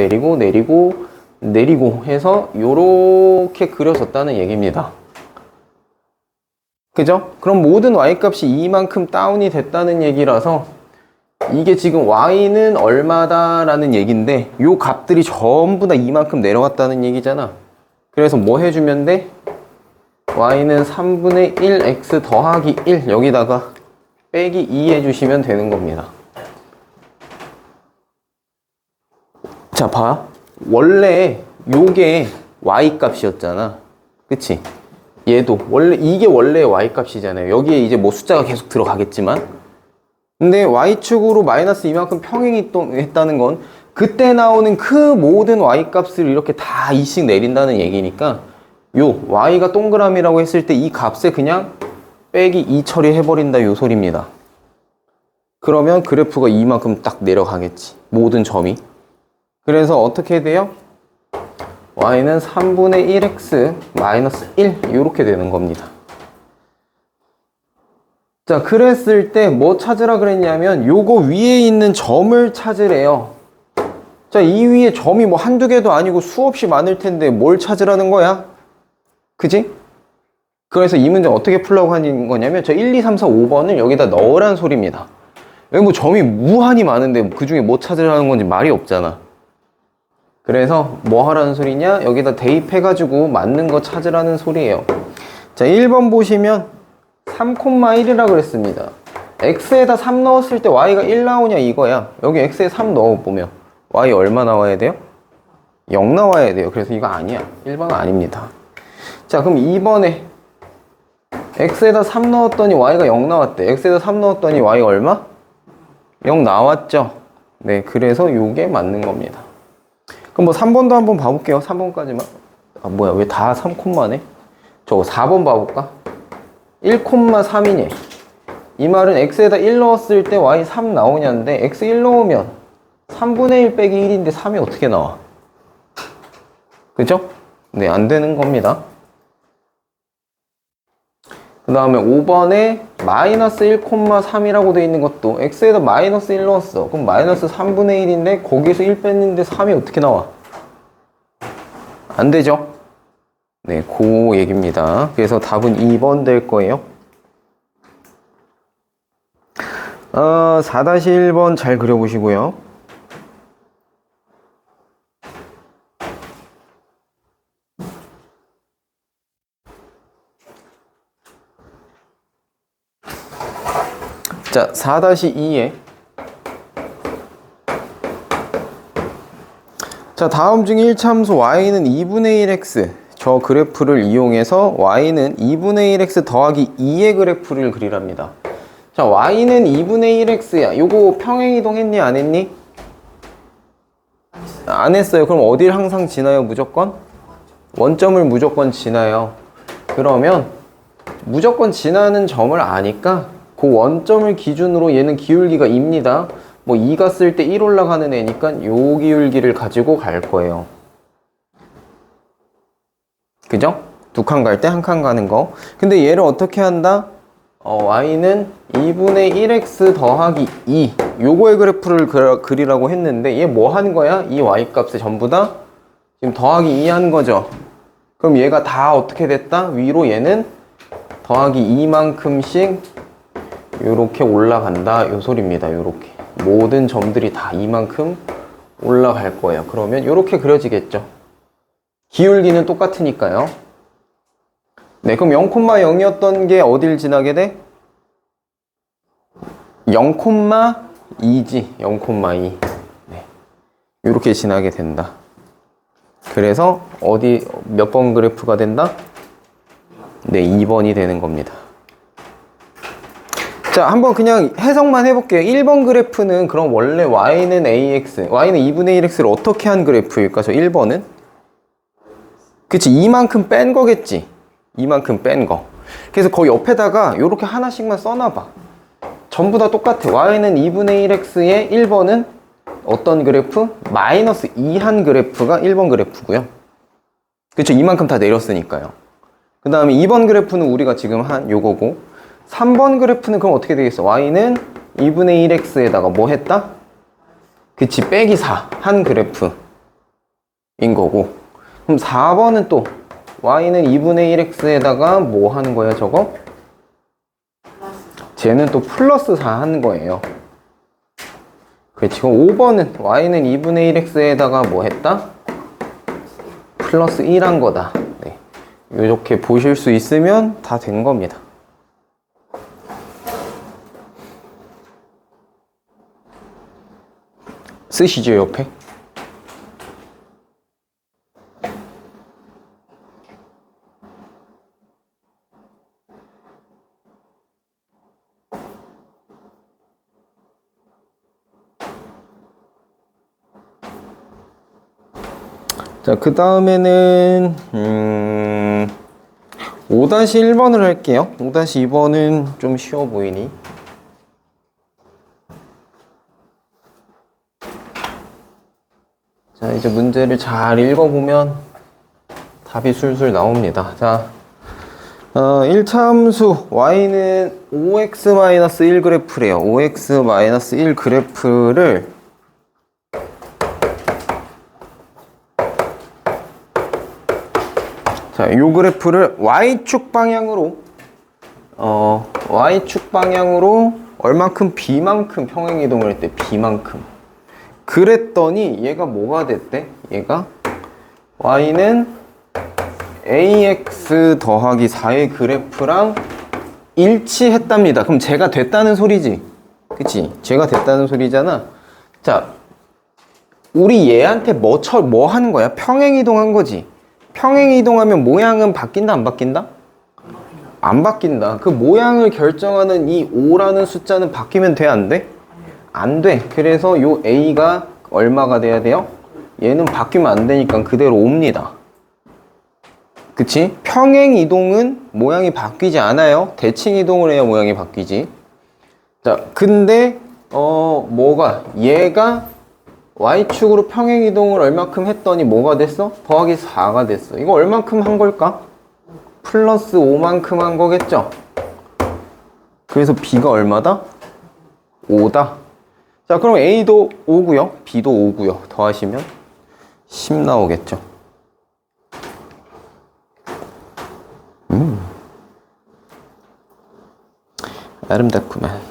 A: 내리고 해서 요렇게 그려졌다는 얘기입니다. 그죠? 그럼 모든 y 값이 2만큼 다운이 됐다는 얘기라서 이게 지금 y는 얼마다 라는 얘기인데 요 값들이 전부 다 2만큼 내려갔다는 얘기잖아. 그래서 뭐 해주면 돼? y는 3분의 1 x 더하기 1 여기다가 빼기 2 해주시면 되는 겁니다. 자, 봐. 원래 요게 y 값이었잖아. 그치? 얘도 원래 이게 원래 y 값이잖아요. 여기에 이제 뭐 숫자가 계속 들어가겠지만 근데 y축으로 마이너스 이만큼 평행했다는 건 그때 나오는 그 모든 y 값을 이렇게 다 2씩 내린다는 얘기니까 요 y가 동그라미라고 했을 때 이 값에 그냥 빼기 2 처리해버린다 요 소리입니다. 그러면 그래프가 이만큼 딱 내려가겠지. 모든 점이. 그래서 어떻게 돼요? y는 3분의 1x 마이너스 1 이렇게 되는 겁니다. 자, 그랬을 때 뭐 찾으라 그랬냐면 요거 위에 있는 점을 찾으래요. 자, 이 위에 점이 뭐 한두 개도 아니고 수없이 많을 텐데 뭘 찾으라는 거야? 그지? 그래서 이 문제 어떻게 풀라고 하는 거냐면 저 1, 2, 3, 4, 5번을 여기다 넣으라는 소리입니다. 여기 뭐 점이 무한히 많은데 그 중에 뭐 찾으라는 건지 말이 없잖아. 그래서 뭐 하라는 소리냐? 여기다 대입해가지고 맞는 거 찾으라는 소리예요. 자, 1번 보시면 3,1이라 그랬습니다. x에다 3 넣었을 때 y가 1 나오냐 이거야. 여기 x에 3 넣어보면 y 얼마 나와야 돼요? 0 나와야 돼요. 그래서 이거 아니야. 1번은 아닙니다. 자, 그럼 2번에 x에다 3 넣었더니 y가 0 나왔대. x에다 3 넣었더니 y 얼마? 0 나왔죠? 네, 그래서 요게 맞는 겁니다. 그럼 뭐 3번도 한번 봐볼게요. 3번까지만. 아, 뭐야, 왜 다 3콤마네? 저거 4번 봐볼까? 1,3이네. 이 말은 x에다 1 넣었을 때 y 3 나오냐인데 x 1 넣으면 3분의 1 빼기 1인데 3이 어떻게 나와? 그죠? 네, 안 되는 겁니다. 그 다음에 5번에 마이너스 1,3이라고 되어 있는 것도 x에다 마이너스 1 넣었어. 그럼 마이너스 3분의 1인데 거기서 1 뺐는데 3이 어떻게 나와? 안 되죠? 네, 그 얘기입니다. 그래서 답은 2번 될 거예요. 4-1번 잘 그려보시고요. 자, 4-2에 자, 다음 중 1참수 y는 2분의 1x 저 그래프를 이용해서 y는 2분의 1x 더하기 2의 그래프를 그리랍니다. 자, y는 2분의 1x야. 요거 평행이동 했니 안 했니? 안 했어요. 그럼 어딜 항상 지나요? 무조건? 원점을 무조건 지나요. 그러면 무조건 지나는 점을 아니까 그 원점을 기준으로 얘는 기울기가 2입니다. 뭐 2가 쓸 때 1 올라가는 애니까 요 기울기를 가지고 갈 거예요. 그죠? 두 칸 갈 때 한 칸 가는 거. 근데 얘를 어떻게 한다? y는 2분의 1x 더하기 2 요거의 그래프를 그리라고 했는데 얘 뭐 하는 거야? 이 y값에 전부 다 지금 더하기 2 하는 거죠. 그럼 얘가 다 어떻게 됐다? 위로 얘는 더하기 2만큼씩 요렇게 올라간다 요 소리입니다. 요렇게 모든 점들이 다 이만큼 올라갈 거예요. 그러면 요렇게 그려지겠죠. 기울기는 똑같으니까요. 네, 그럼 0,0이었던 게 어딜 지나게 돼? 0,2지. 0,2. 네. 이렇게 지나게 된다. 그래서 어디 몇 번 그래프가 된다? 네, 2번이 되는 겁니다. 자, 한번 그냥 해석만 해볼게요. 1번 그래프는 그럼 원래 y는 ax, y는 2분의 1x를 어떻게 한 그래프일까? 저 1번은? 그치, 이만큼 뺀 거겠지. 이만큼 뺀 거. 그래서 거기 옆에다가 이렇게 하나씩만 써놔봐. 전부 다 똑같아. y는 2분의 1x의 1번은 어떤 그래프? 마이너스 2 한 그래프가 1번 그래프고요. 그쵸, 이만큼 다 내렸으니까요. 그 다음에 2번 그래프는 우리가 지금 한 요거고, 3번 그래프는 그럼 어떻게 되겠어? y는 2분의 1x에다가 뭐 했다? 그치, 빼기 4 한 그래프인 거고, 그럼 4번은 또 y는 2분의 1x에다가 뭐 하는 거야 저거? 쟤는 또 플러스 4 하는 거예요. 그렇지. 그럼 5번은 y는 2분의 1x에다가 뭐 했다? 플러스 1 한 거다. 네. 이렇게 보실 수 있으면 다 된 겁니다. 쓰시죠, 옆에. 자, 그 다음에는 5-1번을 할게요. 5-2번은 좀 쉬워 보이니? 자, 이제 문제를 잘 읽어보면 답이 술술 나옵니다. 자, 1차 함수 y는 5x-1 그래프래요. 5x-1 그래프를 자, 요 그래프를 y축 방향으로 y축 방향으로 얼만큼 b만큼 평행 이동을 했대. b만큼. 그랬더니 얘가 뭐가 됐대? 얘가 y는 ax 더하기 4의 그래프랑 일치했답니다. 그럼 제가 됐다는 소리지. 그치? 제가 됐다는 소리잖아. 자, 우리 얘한테 뭐 하는 거야? 평행 이동한 거지. 평행 이동하면 모양은 바뀐다, 안 바뀐다? 안 바뀐다. 그 모양을 결정하는 이 5라는 숫자는 바뀌면 돼, 안 돼? 안 돼. 그래서 요 a가 얼마가 돼야 돼요? 얘는 바뀌면 안 되니까 그대로 옵니다. 그치? 평행 이동은 모양이 바뀌지 않아요. 대칭 이동을 해야 모양이 바뀌지. 자, 근데 뭐가 얘가 y축으로 평행 이동을 얼마큼 했더니 뭐가 됐어? 더하기 4가 됐어. 이거 얼마큼 한 걸까? 플러스 5만큼 한 거겠죠? 그래서 b가 얼마다? 5다. 자, 그럼 a도 5고요. b도 5고요. 더하시면 10 나오겠죠. 아름답구만.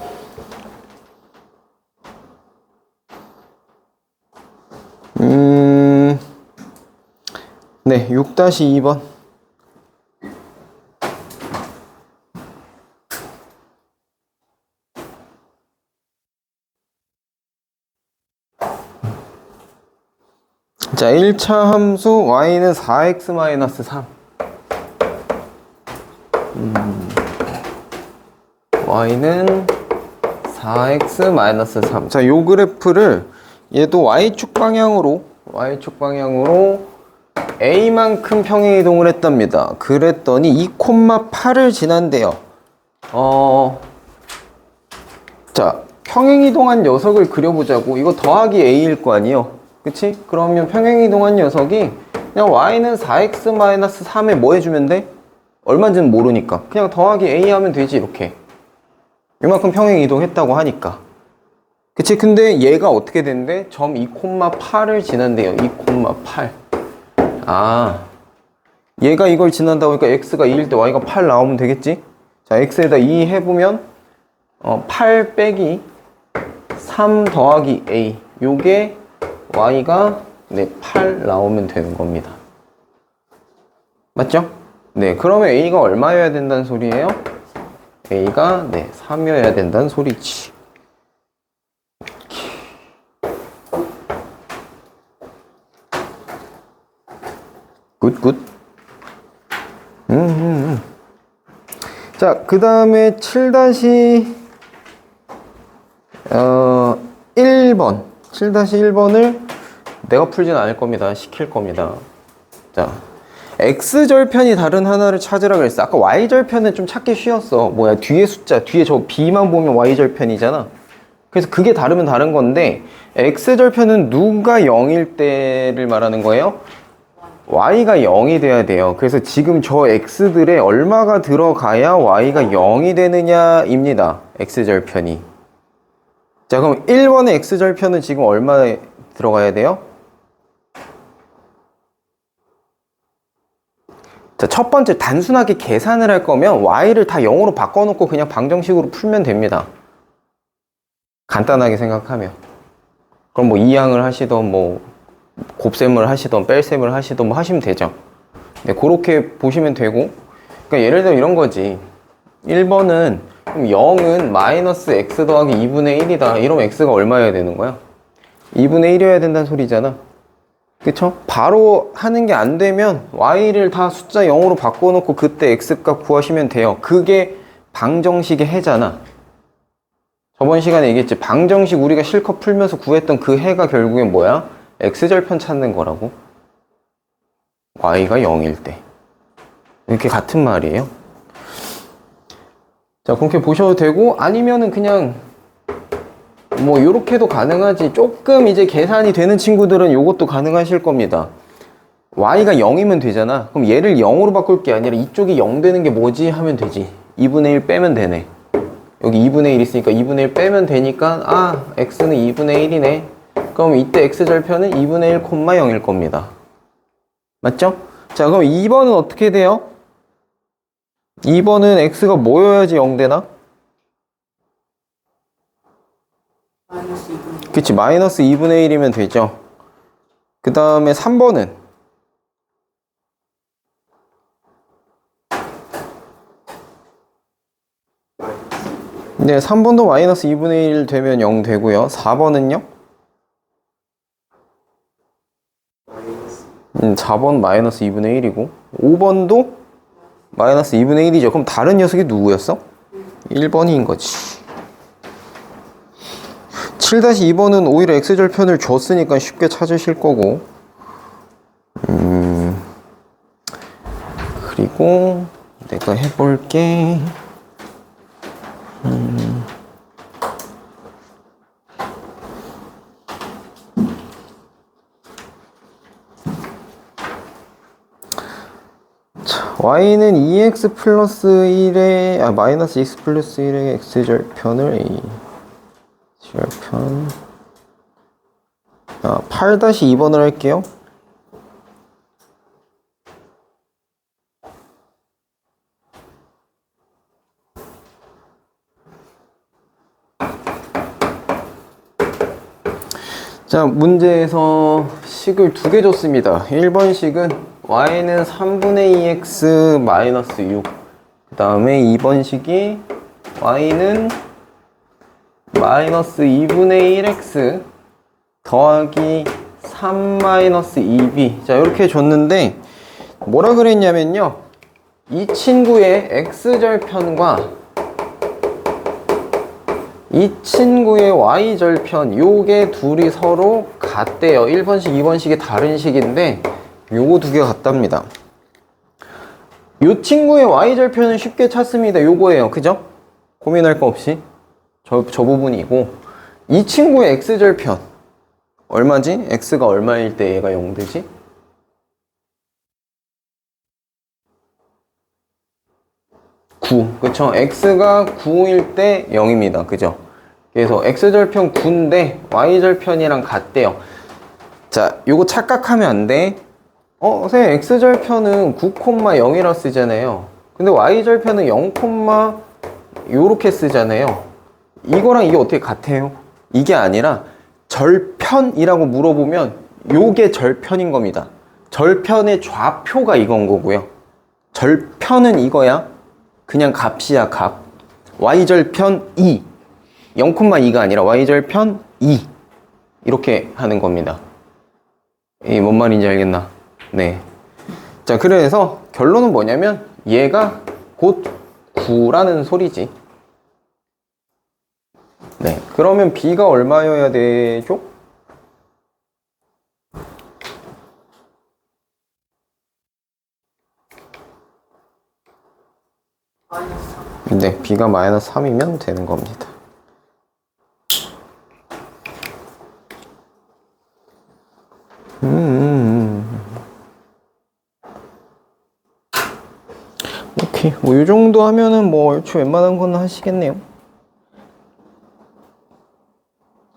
A: 네, 6-2번. 자, 1차 함수 y는 4x-3. y는 4x-3. 자, 요 그래프를 얘도 y축 방향으로 a만큼 평행 이동을 했답니다. 그랬더니 2,8을 지난대요. 자, 평행 이동한 녀석을 그려보자고. 이거 더하기 a일 거 아니에요. 그치? 그러면 평행 이동한 녀석이 그냥 y는 4x-3에 뭐 해주면 돼? 얼마인지는 모르니까 그냥 더하기 a 하면 되지. 이렇게 이만큼 평행 이동했다고 하니까. 그치? 근데 얘가 어떻게 된대? 점 2,8을 지난대요. 2,8. 아, 얘가 이걸 지난다고 하니까 x가 2일 때 y가 8 나오면 되겠지? 자, x에다 2 해보면 8 빼기 3 더하기 a, 요게 y가 8 나오면 되는 겁니다. 맞죠? 네, 그러면 a가 얼마여야 된다는 소리예요? a가 3이어야 된다는 소리지. 굿. 자, 그 다음에 7-1번. 7-1번을 내가 풀진 않을 겁니다. 시킬 겁니다. 자, x절편이 다른 하나를 찾으라 그랬어. 아까 y절편은 좀 찾기 쉬웠어. 뭐야, 뒤에 숫자, 뒤에 저 b만 보면 y절편이잖아. 그래서 그게 다르면 다른 건데, x절편은 누가 0일 때를 말하는 거예요? y가 0이 돼야 돼요. 그래서 지금 저 x들에 얼마가 들어가야 y가 0이 되느냐입니다. x절편이. 자, 그럼 1번의 x절편은 지금 얼마에 들어가야 돼요? 자, 첫 번째 단순하게 계산을 할 거면 y를 다 0으로 바꿔놓고 그냥 방정식으로 풀면 됩니다. 간단하게 생각하면. 그럼 뭐 이항을 하시던 뭐 곱셈을 하시던 뺄셈을 하시던 뭐 하시면 되죠. 네, 그렇게 보시면 되고, 그러니까 예를 들어 이런 거지. 1번은 그럼 0은 마이너스 x 더하기 2분의 1이다. 이러면 x가 얼마여야 되는 거야? 2분의 1이어야 된다는 소리잖아. 그쵸? 바로 하는 게 안 되면 y를 다 숫자 0으로 바꿔놓고 그때 x값 구하시면 돼요. 그게 방정식의 해잖아. 저번 시간에 얘기했지. 방정식 우리가 실컷 풀면서 구했던 그 해가 결국엔 뭐야? x절편 찾는 거라고. y가 0일 때. 이렇게 같은 말이에요. 자, 그렇게 보셔도 되고, 아니면은 그냥 뭐 요렇게도 가능하지. 조금 이제 계산이 되는 친구들은 요것도 가능하실 겁니다. y가 0이면 되잖아. 그럼 얘를 0으로 바꿀 게 아니라 이쪽이 0 되는 게 뭐지? 하면 되지. 2분의 1 빼면 되네. 여기 2분의 1 있으니까 2분의 1 빼면 되니까, 아, x는 2분의 1이네. 그럼 이때 x절편은 2분의 1, 0일 겁니다. 맞죠? 자, 그럼 2번은 어떻게 돼요? 2번은 x가 뭐여야지 0 되나?
C: 마이너스 2분.
A: 그치, 마이너스 2분의 1이면 되죠. 그 다음에 3번은 네, 3번도 마이너스 2분의 1 되면 0 되고요. 4번은요? 4번 마이너스 2분의 1이고 5번도 마이너스 2분의 1이죠. 그럼 다른 녀석이 누구였어? 1번인 거지. 7-2번은 오히려 x절편을 줬으니까 쉽게 찾으실 거고, 그리고 내가 해볼게. 자, y는 2x 플러스 1의 마이너스 x 플러스 1의 x절편을 A 절편 8-2번을 할게요. 자, 문제에서 식을 두 개 줬습니다. 1번 식은 y는 3분의 2x 마이너스 6. 그 다음에 2번 식이 y는 마이너스 2분의 1x 더하기 3 마이너스 2b. 자, 이렇게 줬는데 뭐라 그랬냐면요, 이 친구의 x절편과 이 친구의 y절편, 요게 둘이 서로 같대요. 1번식, 2번식이 다른 식인데 요거 두 개가 같답니다. 요 친구의 y절편은 쉽게 찾습니다. 요거예요. 그죠? 고민할 거 없이 저 부분이고, 이 친구의 x절편 얼마지? x가 얼마일 때 얘가 0 되지? 그쵸? x가 9일 때 0입니다. 그죠? 그래서 x절편 9인데 y절편이랑 같대요. 자, 요거 착각하면 안 돼. 선생님, x절편은 9,0이라 쓰잖아요. 근데 y절편은 0, 요렇게 쓰잖아요. 이거랑 이게 어떻게 같아요? 이게 아니라 절편이라고 물어보면 요게 절편인 겁니다. 절편의 좌표가 이건 거고요. 절편은 이거야. 그냥 값이야, 값. y절편 2. 0,2가 아니라 y절편 2. 이렇게 하는 겁니다. 뭔 말인지 알겠나? 네. 자, 그래서 결론은 뭐냐면 얘가 곧 9라는 소리지. 네, 그러면 b가 얼마여야 되죠?
C: 마이너스 3.
A: 네, b가 마이너스 3이면 되는 겁니다. 오케이, 뭐 이 정도 하면은 뭐 얼추 웬만한 건 하시겠네요.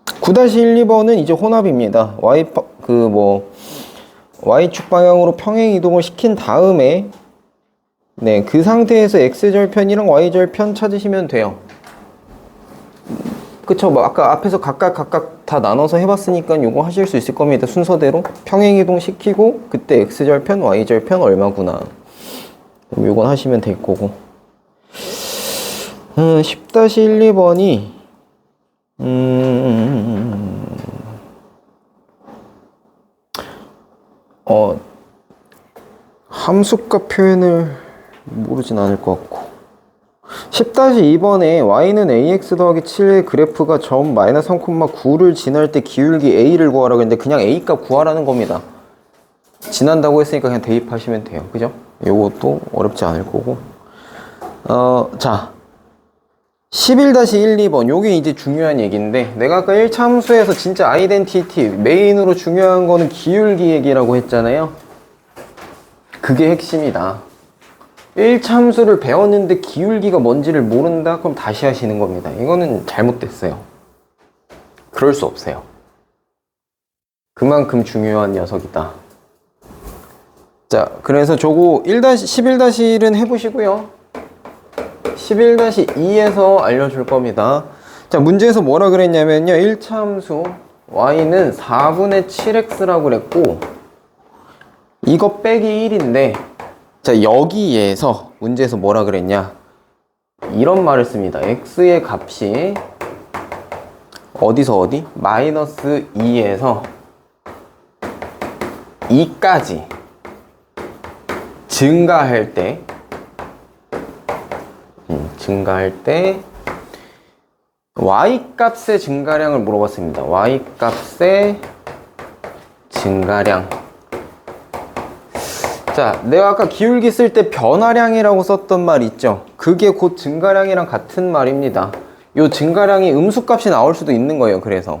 A: 9-1, 2번은 이제 혼합입니다. y축 방향으로 평행 이동을 시킨 다음에 네, 그 상태에서 x절편이랑 y절편 찾으시면 돼요. 그쵸? 뭐 아까 앞에서 각각 다 나눠서 해봤으니까 요거 하실 수 있을 겁니다. 순서대로 평행 이동 시키고 그때 x절편, y절편 얼마구나. 그럼 요건 하시면 될 거고. 10-1, 2번이 함수값 표현을 모르진 않을 것 같고 10-2번에 y는 ax 더하기 7의 그래프가 점 마이너스 3,9를 지날 때 기울기 a를 구하라고 했는데 그냥 a 값 구하라는 겁니다. 지난다고 했으니까 그냥 대입하시면 돼요. 그죠? 요것도 어렵지 않을 거고 자 11-1, 2번 요게 이제 중요한 얘기인데 내가 아까 1차 함수에서 진짜 아이덴티티 메인으로 중요한 거는 기울기 얘기라고 했잖아요. 그게 핵심이다. 1차 함수를 배웠는데 기울기가 뭔지를 모른다? 그럼 다시 하시는 겁니다. 이거는 잘못됐어요. 그럴 수 없어요. 그만큼 중요한 녀석이다. 자, 그래서 저거 11-1은 해보시고요. 11-2에서 알려줄 겁니다. 자, 문제에서 뭐라 그랬냐면요. 1차 함수 y는 4분의 7x라고 그랬고 이거 빼기 1인데 자, 여기에서 문제에서 뭐라 그랬냐? 이런 말을 씁니다. x의 값이 어디서 어디? 마이너스 2에서 2까지 증가할 때 y값의 증가량을 물어봤습니다. y값의 증가량. 자, 내가 아까 기울기 쓸 때 변화량이라고 썼던 말 있죠? 그게 곧 증가량이랑 같은 말입니다. 요 증가량이 음수값이 나올 수도 있는 거예요. 그래서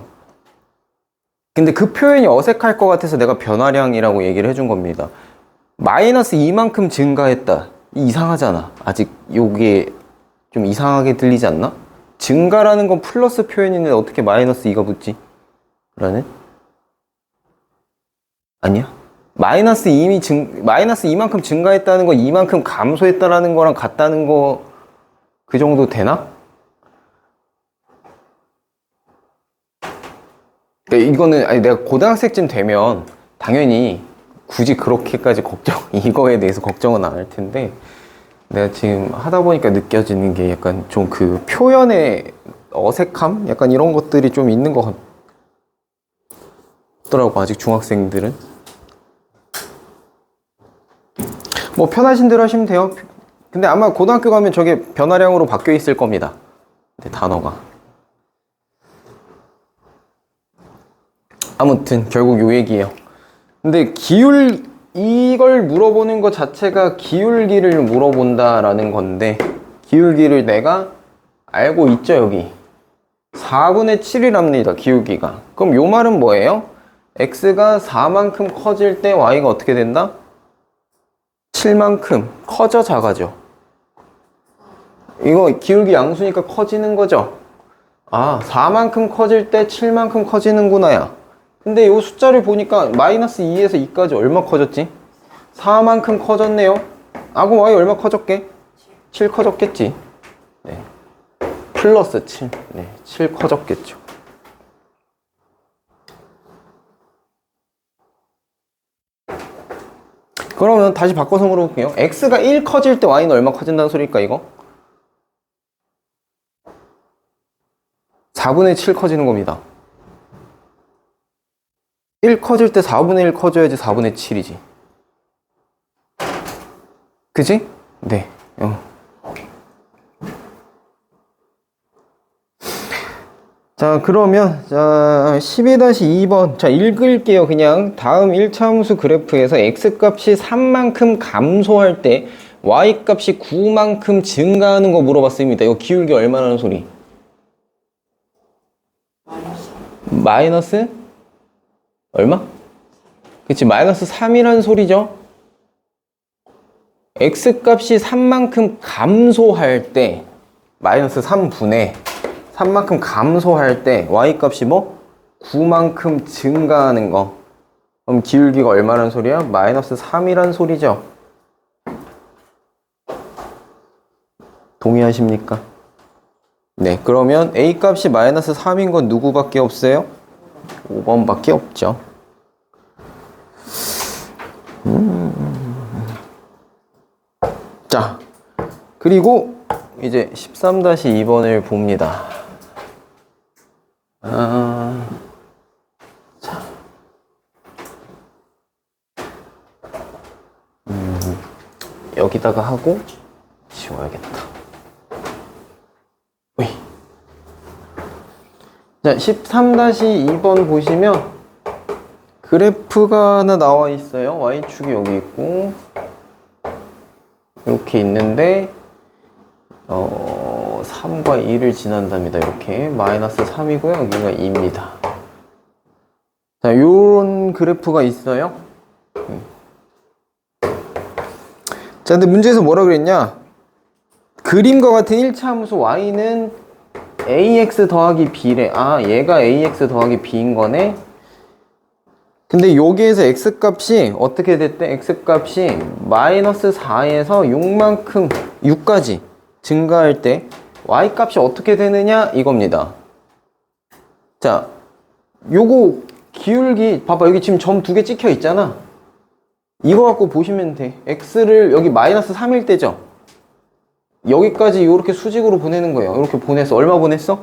A: 근데 그 표현이 어색할 것 같아서 내가 변화량이라고 얘기를 해준 겁니다. 마이너스 2만큼 증가했다. 이상하잖아. 아직 요게 좀 이상하게 들리지 않나? 증가라는 건 플러스 표현인데 어떻게 마이너스 2가 붙지? 라는? 아니야? 마이너스 2만큼 증가했다는 건 2만큼 감소했다라는 거랑 같다는 거 그 정도 되나? 그러니까 이거는 아니 내가 고등학생쯤 되면 당연히 굳이 그렇게까지 이거에 대해서 걱정은 안 할 텐데 내가 지금 하다 보니까 느껴지는 게 약간 좀 그 표현의 어색함? 약간 이런 것들이 좀 있는 것 같더라고, 아직 중학생들은. 뭐 편하신 대로 하시면 돼요. 근데 아마 고등학교 가면 저게 변화량으로 바뀌어 있을 겁니다. 근데 단어가. 아무튼 결국 요 얘기예요. 근데 이걸 물어보는 것 자체가 기울기를 물어본다라는 건데 기울기를 내가 알고 있죠. 여기 4분의 7이랍니다. 기울기가. 그럼 요 말은 뭐예요? x가 4만큼 커질 때 y가 어떻게 된다? 7만큼 커져 작아져? 이거 기울기 양수니까 커지는 거죠. 아, 4만큼 커질 때 7만큼 커지는구나 야. 근데 이 숫자를 보니까 마이너스 2에서 2까지 얼마 커졌지? 4만큼 커졌네요. 아, 그럼 y 얼마 커졌게? 7 커졌겠지. 네. 플러스 7. 네, 7 커졌겠죠. 그러면 다시 바꿔서 물어볼게요. x가 1 커질 때 y는 얼마 커진다는 소리일까 이거? 4분의 7 커지는 겁니다. 1 커질 때 4분의 1 커져야지 4분의 7이지. 그지? 네. 자, 그러면 자 12-2번 자 읽을게요. 그냥 다음 1차 함수 그래프에서 x값이 3만큼 감소할 때 y값이 9만큼 증가하는 거 물어봤습니다. 이거 기울기 얼마라는 소리? 마이너스 얼마? 그치, 마이너스 3이라는 소리죠. x값이 3만큼 감소할 때 마이너스 3분의 3만큼 감소할 때 y값이 뭐? 9만큼 증가하는 거. 그럼 기울기가 얼마란 소리야? 마이너스 3이란 소리죠. 동의하십니까? 네, 그러면 a값이 마이너스 3인 건 누구밖에 없어요? 5번밖에 없죠. 자, 그리고 이제 13-2번을 봅니다. 자. 여기다가 하고 지워야겠다. 오이. 자, 13-2번 보시면 그래프가 하나 나와 있어요. y축이 여기 있고 이렇게 있는데 3과 2를 지난답니다. 이렇게 마이너스 3이고요. 여기가 2입니다. 자, 요런 그래프가 있어요. 자, 근데 문제에서 뭐라 그랬냐? 그림과 같은 1차 함수 y는 ax 더하기 b래. 아, 얘가 ax 더하기 b인 거네. 근데 여기에서 x값이 어떻게 됐대? x값이 마이너스 4에서 6만큼 6까지 증가할 때 y값이 어떻게 되느냐 이겁니다. 자, 요거 기울기 봐봐. 여기 지금 점 2개 찍혀 있잖아. 이거 갖고 보시면 돼. x를 여기 마이너스 3일 때죠. 여기까지 이렇게 수직으로 보내는 거예요. 이렇게 보냈어. 얼마 보냈어?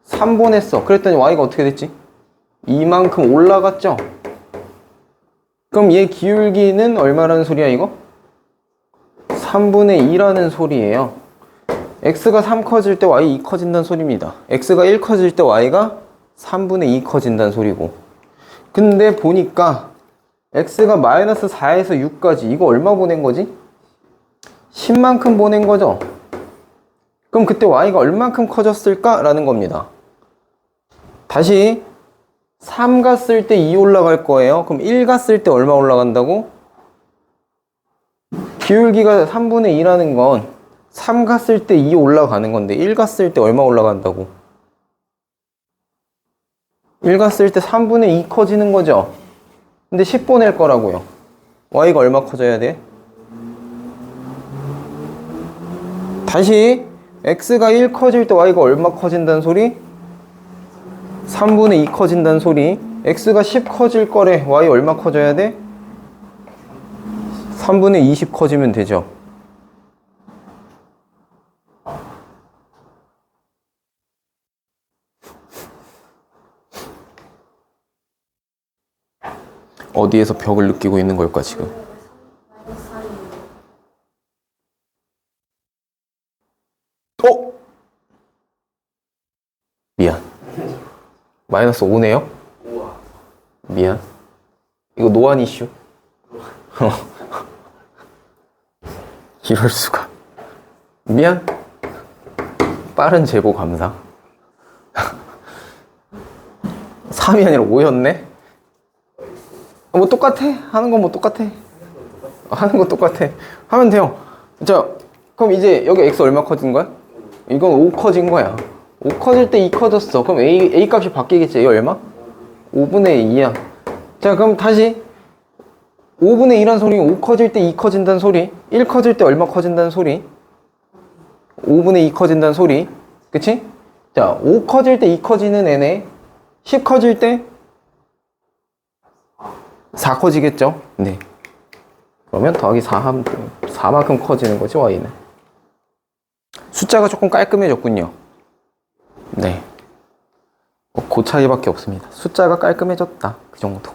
A: 3 보냈어. 그랬더니 y가 어떻게 됐지? 이만큼 올라갔죠. 그럼 얘 기울기는 얼마라는 소리야 이거? 3분의 2라는 소리예요. x가 3 커질 때 y 2 커진다는 소리입니다. x가 1 커질 때 y가 3분의 2 커진다는 소리고. 근데 보니까 x가 마이너스 4에서 6까지 이거 얼마 보낸 거지? 10만큼 보낸 거죠. 그럼 그때 y가 얼만큼 커졌을까? 라는 겁니다. 다시 3 갔을 때 2 올라갈 거예요. 그럼 1 갔을 때 얼마 올라간다고? 기울기가 3분의 2라는 건 3 갔을 때 2 올라가는 건데 1 갔을 때 얼마 올라간다고? 1 갔을 때 3분의 2 커지는 거죠. 근데 10 보낼 거라고요. y가 얼마 커져야 돼? 다시 x가 1 커질 때 y가 얼마 커진다는 소리? 3분의 2 커진다는 소리. x가 10 커질 거래. y 얼마 커져야 돼? 3분의 20 커지면 되죠. 어디에서 벽을 느끼고 있는 걸까 지금? 미안. 마이너스 5네요? 미안. 이거 노안 이슈. 이럴 수가. 미안. 빠른 제보 감사. 3이 아니라 5였네? 뭐 똑같아. 하는 건 뭐 똑같아. 하는 거 똑같아. 하면 돼요. 자, 그럼 이제 여기 x 얼마 커진 거야? 이건 5 커진 거야. 5 커질 때 2 커졌어. 그럼 a 값이 바뀌겠지. a 얼마? 5분의 2야. 자, 그럼 다시 5분의 2란 소리는 5 커질 때 2 커진다는 소리. 1 커질 때 얼마 커진다는 소리. 5분의 2 커진다는 소리. 그치? 자, 5 커질 때 2 커지는 애네. 10 커질 때 4 커지겠죠? 네. 그러면 더하기 4 하면 4만큼 커지는 거지, y는. 숫자가 조금 깔끔해졌군요. 네. 그 차이밖에 없습니다. 숫자가 깔끔해졌다. 그 정도.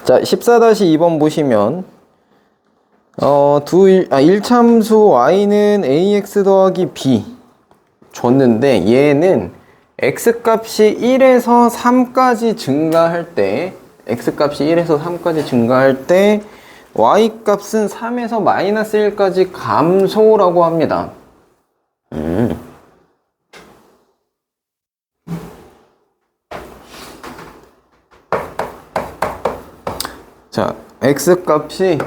A: 자, 14-2번 보시면 일참수 y는 ax 더하기 b 줬는데 얘는 x값이 1에서 3까지 증가할 때 x값이 1에서 3까지 증가할 때 y값은 3에서 마이너스 1까지 감소라고 합니다. 자, x값이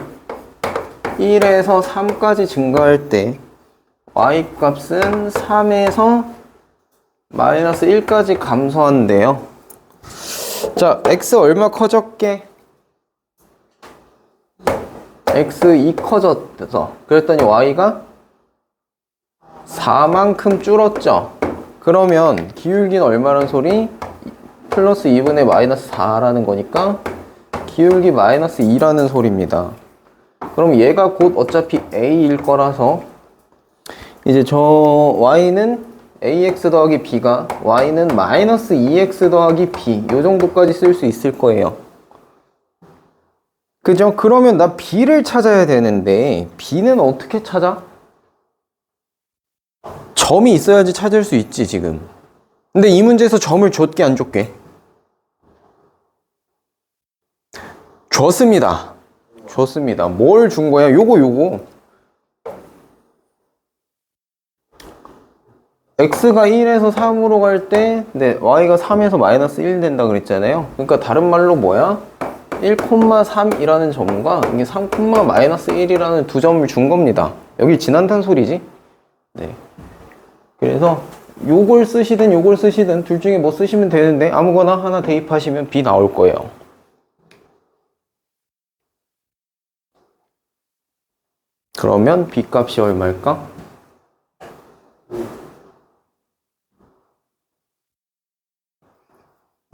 A: 1에서 3까지 증가할 때 y값은 3에서 마이너스 1까지 감소한대요. 자, x 얼마 커졌게? x 2 커졌어. 그랬더니 y가 4만큼 줄었죠. 그러면 기울기는 얼마라는 소리? 플러스 2분의 마이너스 4라는 거니까 기울기 마이너스 2라는 소리입니다. 그럼 얘가 곧 어차피 a일 거라서 이제 저 y는 ax 더하기 b가 y는 마이너스 2x 더하기 b 요 정도까지 쓸 수 있을 거예요. 그죠? 그러면 나 b를 찾아야 되는데 b는 어떻게 찾아? 점이 있어야지 찾을 수 있지 지금. 근데 이 문제에서 점을 줬게 안 줬게? 줬습니다. 줬습니다. 뭘 준 거야? 요거 x가 1에서 3으로 갈 때 y가 3에서 마이너스 1 된다 그랬잖아요. 그러니까 다른 말로 뭐야? 1,3이라는 점과 이게 3, 마이너스 1이라는 두 점을 준 겁니다. 여기 지난단 소리지? 네. 그래서 요걸 쓰시든 요걸 쓰시든 둘 중에 뭐 쓰시면 되는데 아무거나 하나 대입하시면 b 나올 거예요. 그러면 b 값이 얼마일까?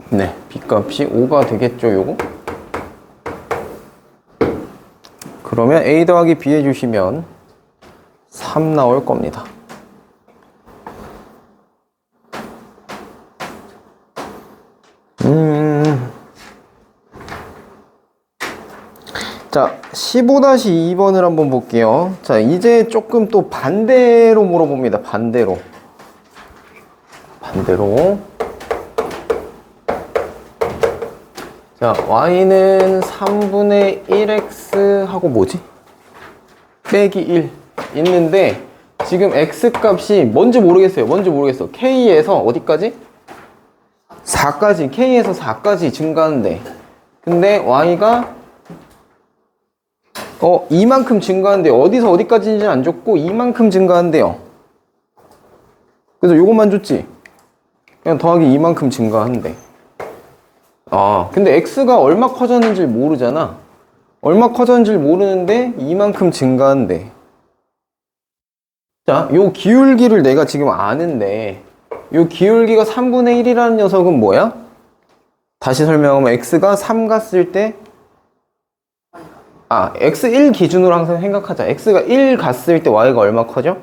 A: 네, b 값이 5가 되겠죠, 요거? 그러면 a 더하기 b 해주시면 3 나올 겁니다. 자, 15-2번을 한번 볼게요. 자, 이제 조금 또 반대로 물어봅니다. 반대로. 자, y는 3분의 1x 하고 뭐지? 빼기 1 있는데 지금 x값이 뭔지 모르겠어요. k에서 어디까지? 4까지. k에서 4까지 증가하는데 근데 y가 이만큼 증가하는데 어디서 어디까지인지 안 줬고 이만큼 증가한대요. 그래서 요것만 줬지. 그냥 더하기 이만큼 증가한대. 근데 x가 얼마 커졌는지 모르잖아. 얼마 커졌는지 모르는데 이만큼 증가한대. 자, 요 기울기를 내가 지금 아는데 요 기울기가 3분의 1이라는 녀석은 뭐야? 다시 설명하면 x가 3 갔을 때 x1 기준으로 항상 생각하자. x가 1 갔을 때 y가 얼마 커져?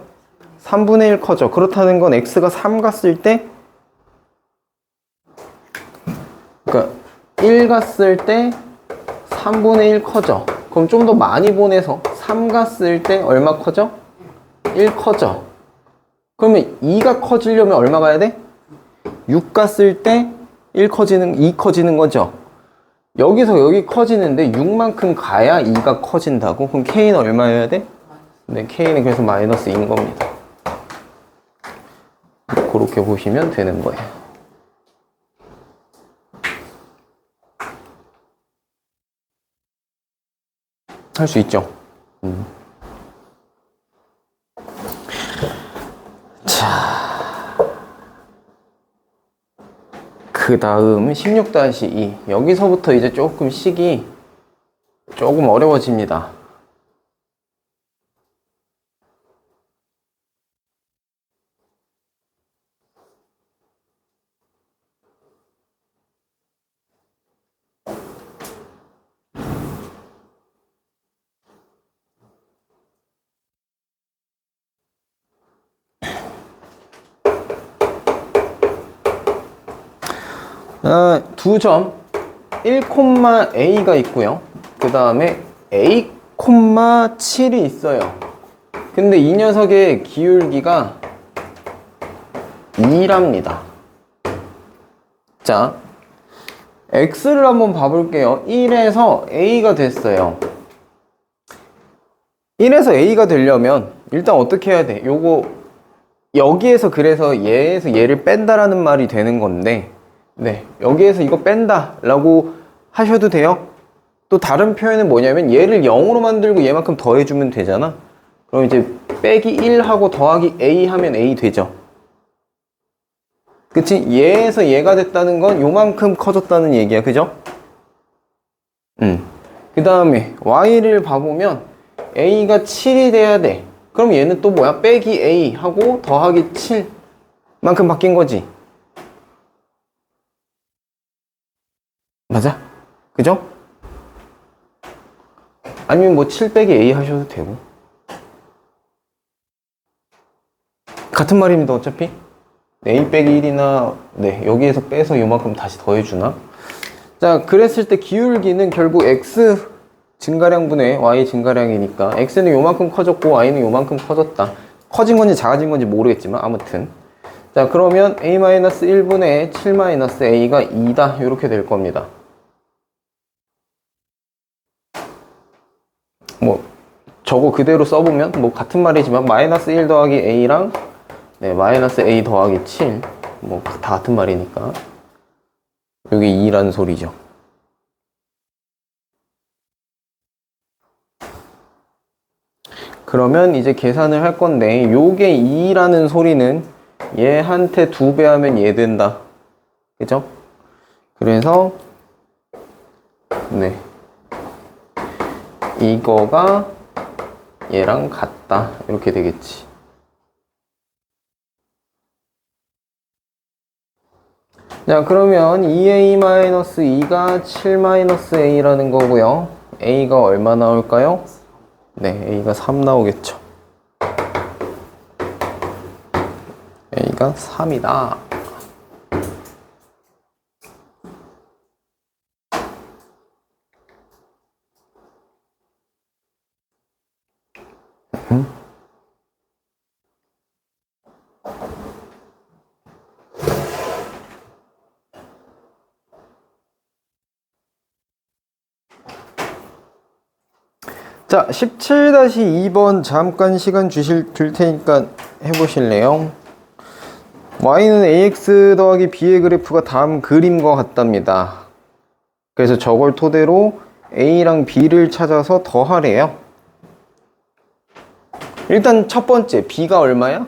A: 3분의 1 커져. 그렇다는 건 x가 3 갔을 때 그러니까 1 갔을 때 3분의 1 커져. 그럼 좀 더 많이 보내서 3 갔을 때 얼마 커져? 1 커져. 그러면 2가 커지려면 얼마 가야 돼? 6 갔을 때 2 커지는 거죠. 여기서 여기 커지는데 6만큼 가야 2가 커진다고? 그럼 K는 얼마여야 돼? 네, K는 그래서 마이너스 2인 겁니다. 그렇게 보시면 되는 거예요. 할 수 있죠? 자, 그 다음 16-2 여기서부터 이제 조금 식이 조금 어려워집니다. 두 점 1,a가 있고요. 그 다음에 a 콤마 7이 있어요. 근데 이 녀석의 기울기가 2랍니다. 자, x를 한번 봐볼게요. 1에서 a가 됐어요. 1에서 a가 되려면 일단 어떻게 해야 돼? 요거 여기에서 그래서 얘에서 얘를 뺀다라는 말이 되는 건데, 네, 여기에서 이거 뺀다 라고 하셔도 돼요. 또 다른 표현은 뭐냐면 얘를 0으로 만들고 얘만큼 더해주면 되잖아. 그럼 이제 빼기 1하고 더하기 a 하면 a 되죠. 그치? 얘에서 얘가 됐다는 건 요만큼 커졌다는 얘기야. 그죠? 그 다음에 y를 봐보면 a가 7이 돼야 돼. 그럼 얘는 또 뭐야? 빼기 a 하고 더하기 7만큼 바뀐 거지. 맞아? 그죠? 아니면 뭐 7 빼기 a 하셔도 되고. 같은 말입니다, 어차피. a 빼기 1이나, 네, 여기에서 빼서 요만큼 다시 더해주나? 자, 그랬을 때 기울기는 결국 x 증가량분의 y 증가량이니까 x는 요만큼 커졌고 y는 요만큼 커졌다. 커진 건지 작아진 건지 모르겠지만 아무튼. 자, 그러면 a-1분의 7-a가 2다. 이렇게 될 겁니다. 뭐 저거 그대로 써보면 뭐 같은 말이지만 마이너스 1 더하기 a랑 네, 마이너스 a 더하기 7 뭐 다 같은 말이니까 여기 2라는 소리죠. 그러면 이제 계산을 할 건데 요게 2라는 소리는 얘한테 2배 하면 얘 된다. 그죠? 그래서 네, 이거가 얘랑 같다. 이렇게 되겠지. 자, 그러면 2a-2가 7-a라는 거고요. a가 얼마 나올까요? 네, a가 3 나오겠죠. a가 3이다. 자, 17-2번 잠깐 시간 줄 테니까 해보실래요? y는 ax 더하기 b의 그래프가 다음 그림과 같답니다. 그래서 저걸 토대로 a랑 b를 찾아서 더하래요. 일단 첫 번째, b가 얼마야?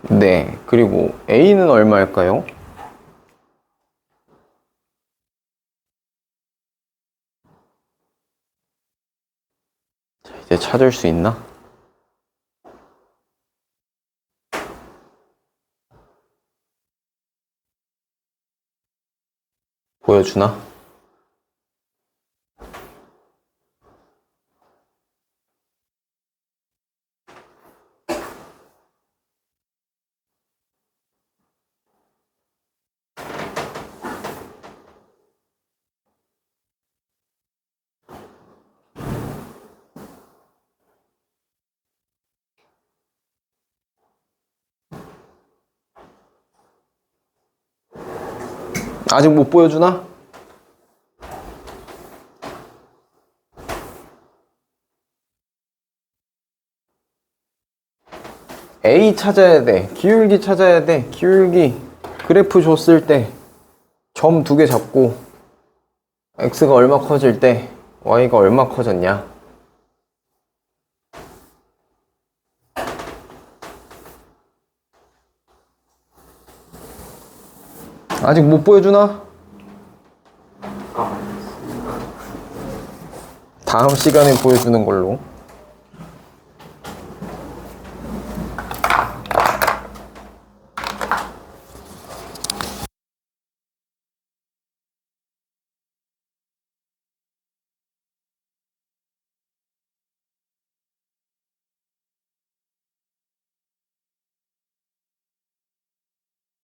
A: 네, 그리고 a는 얼마일까요? 이제 찾을 수 있나? 보여주나? 아직 못 보여주나? A 찾아야 돼. 기울기 찾아야 돼. 기울기 그래프 줬을 때 점 2개 잡고 x가 얼마 커질 때 y가 얼마 커졌냐. 아직 못 보여주나? 다음 시간에 보여주는 걸로.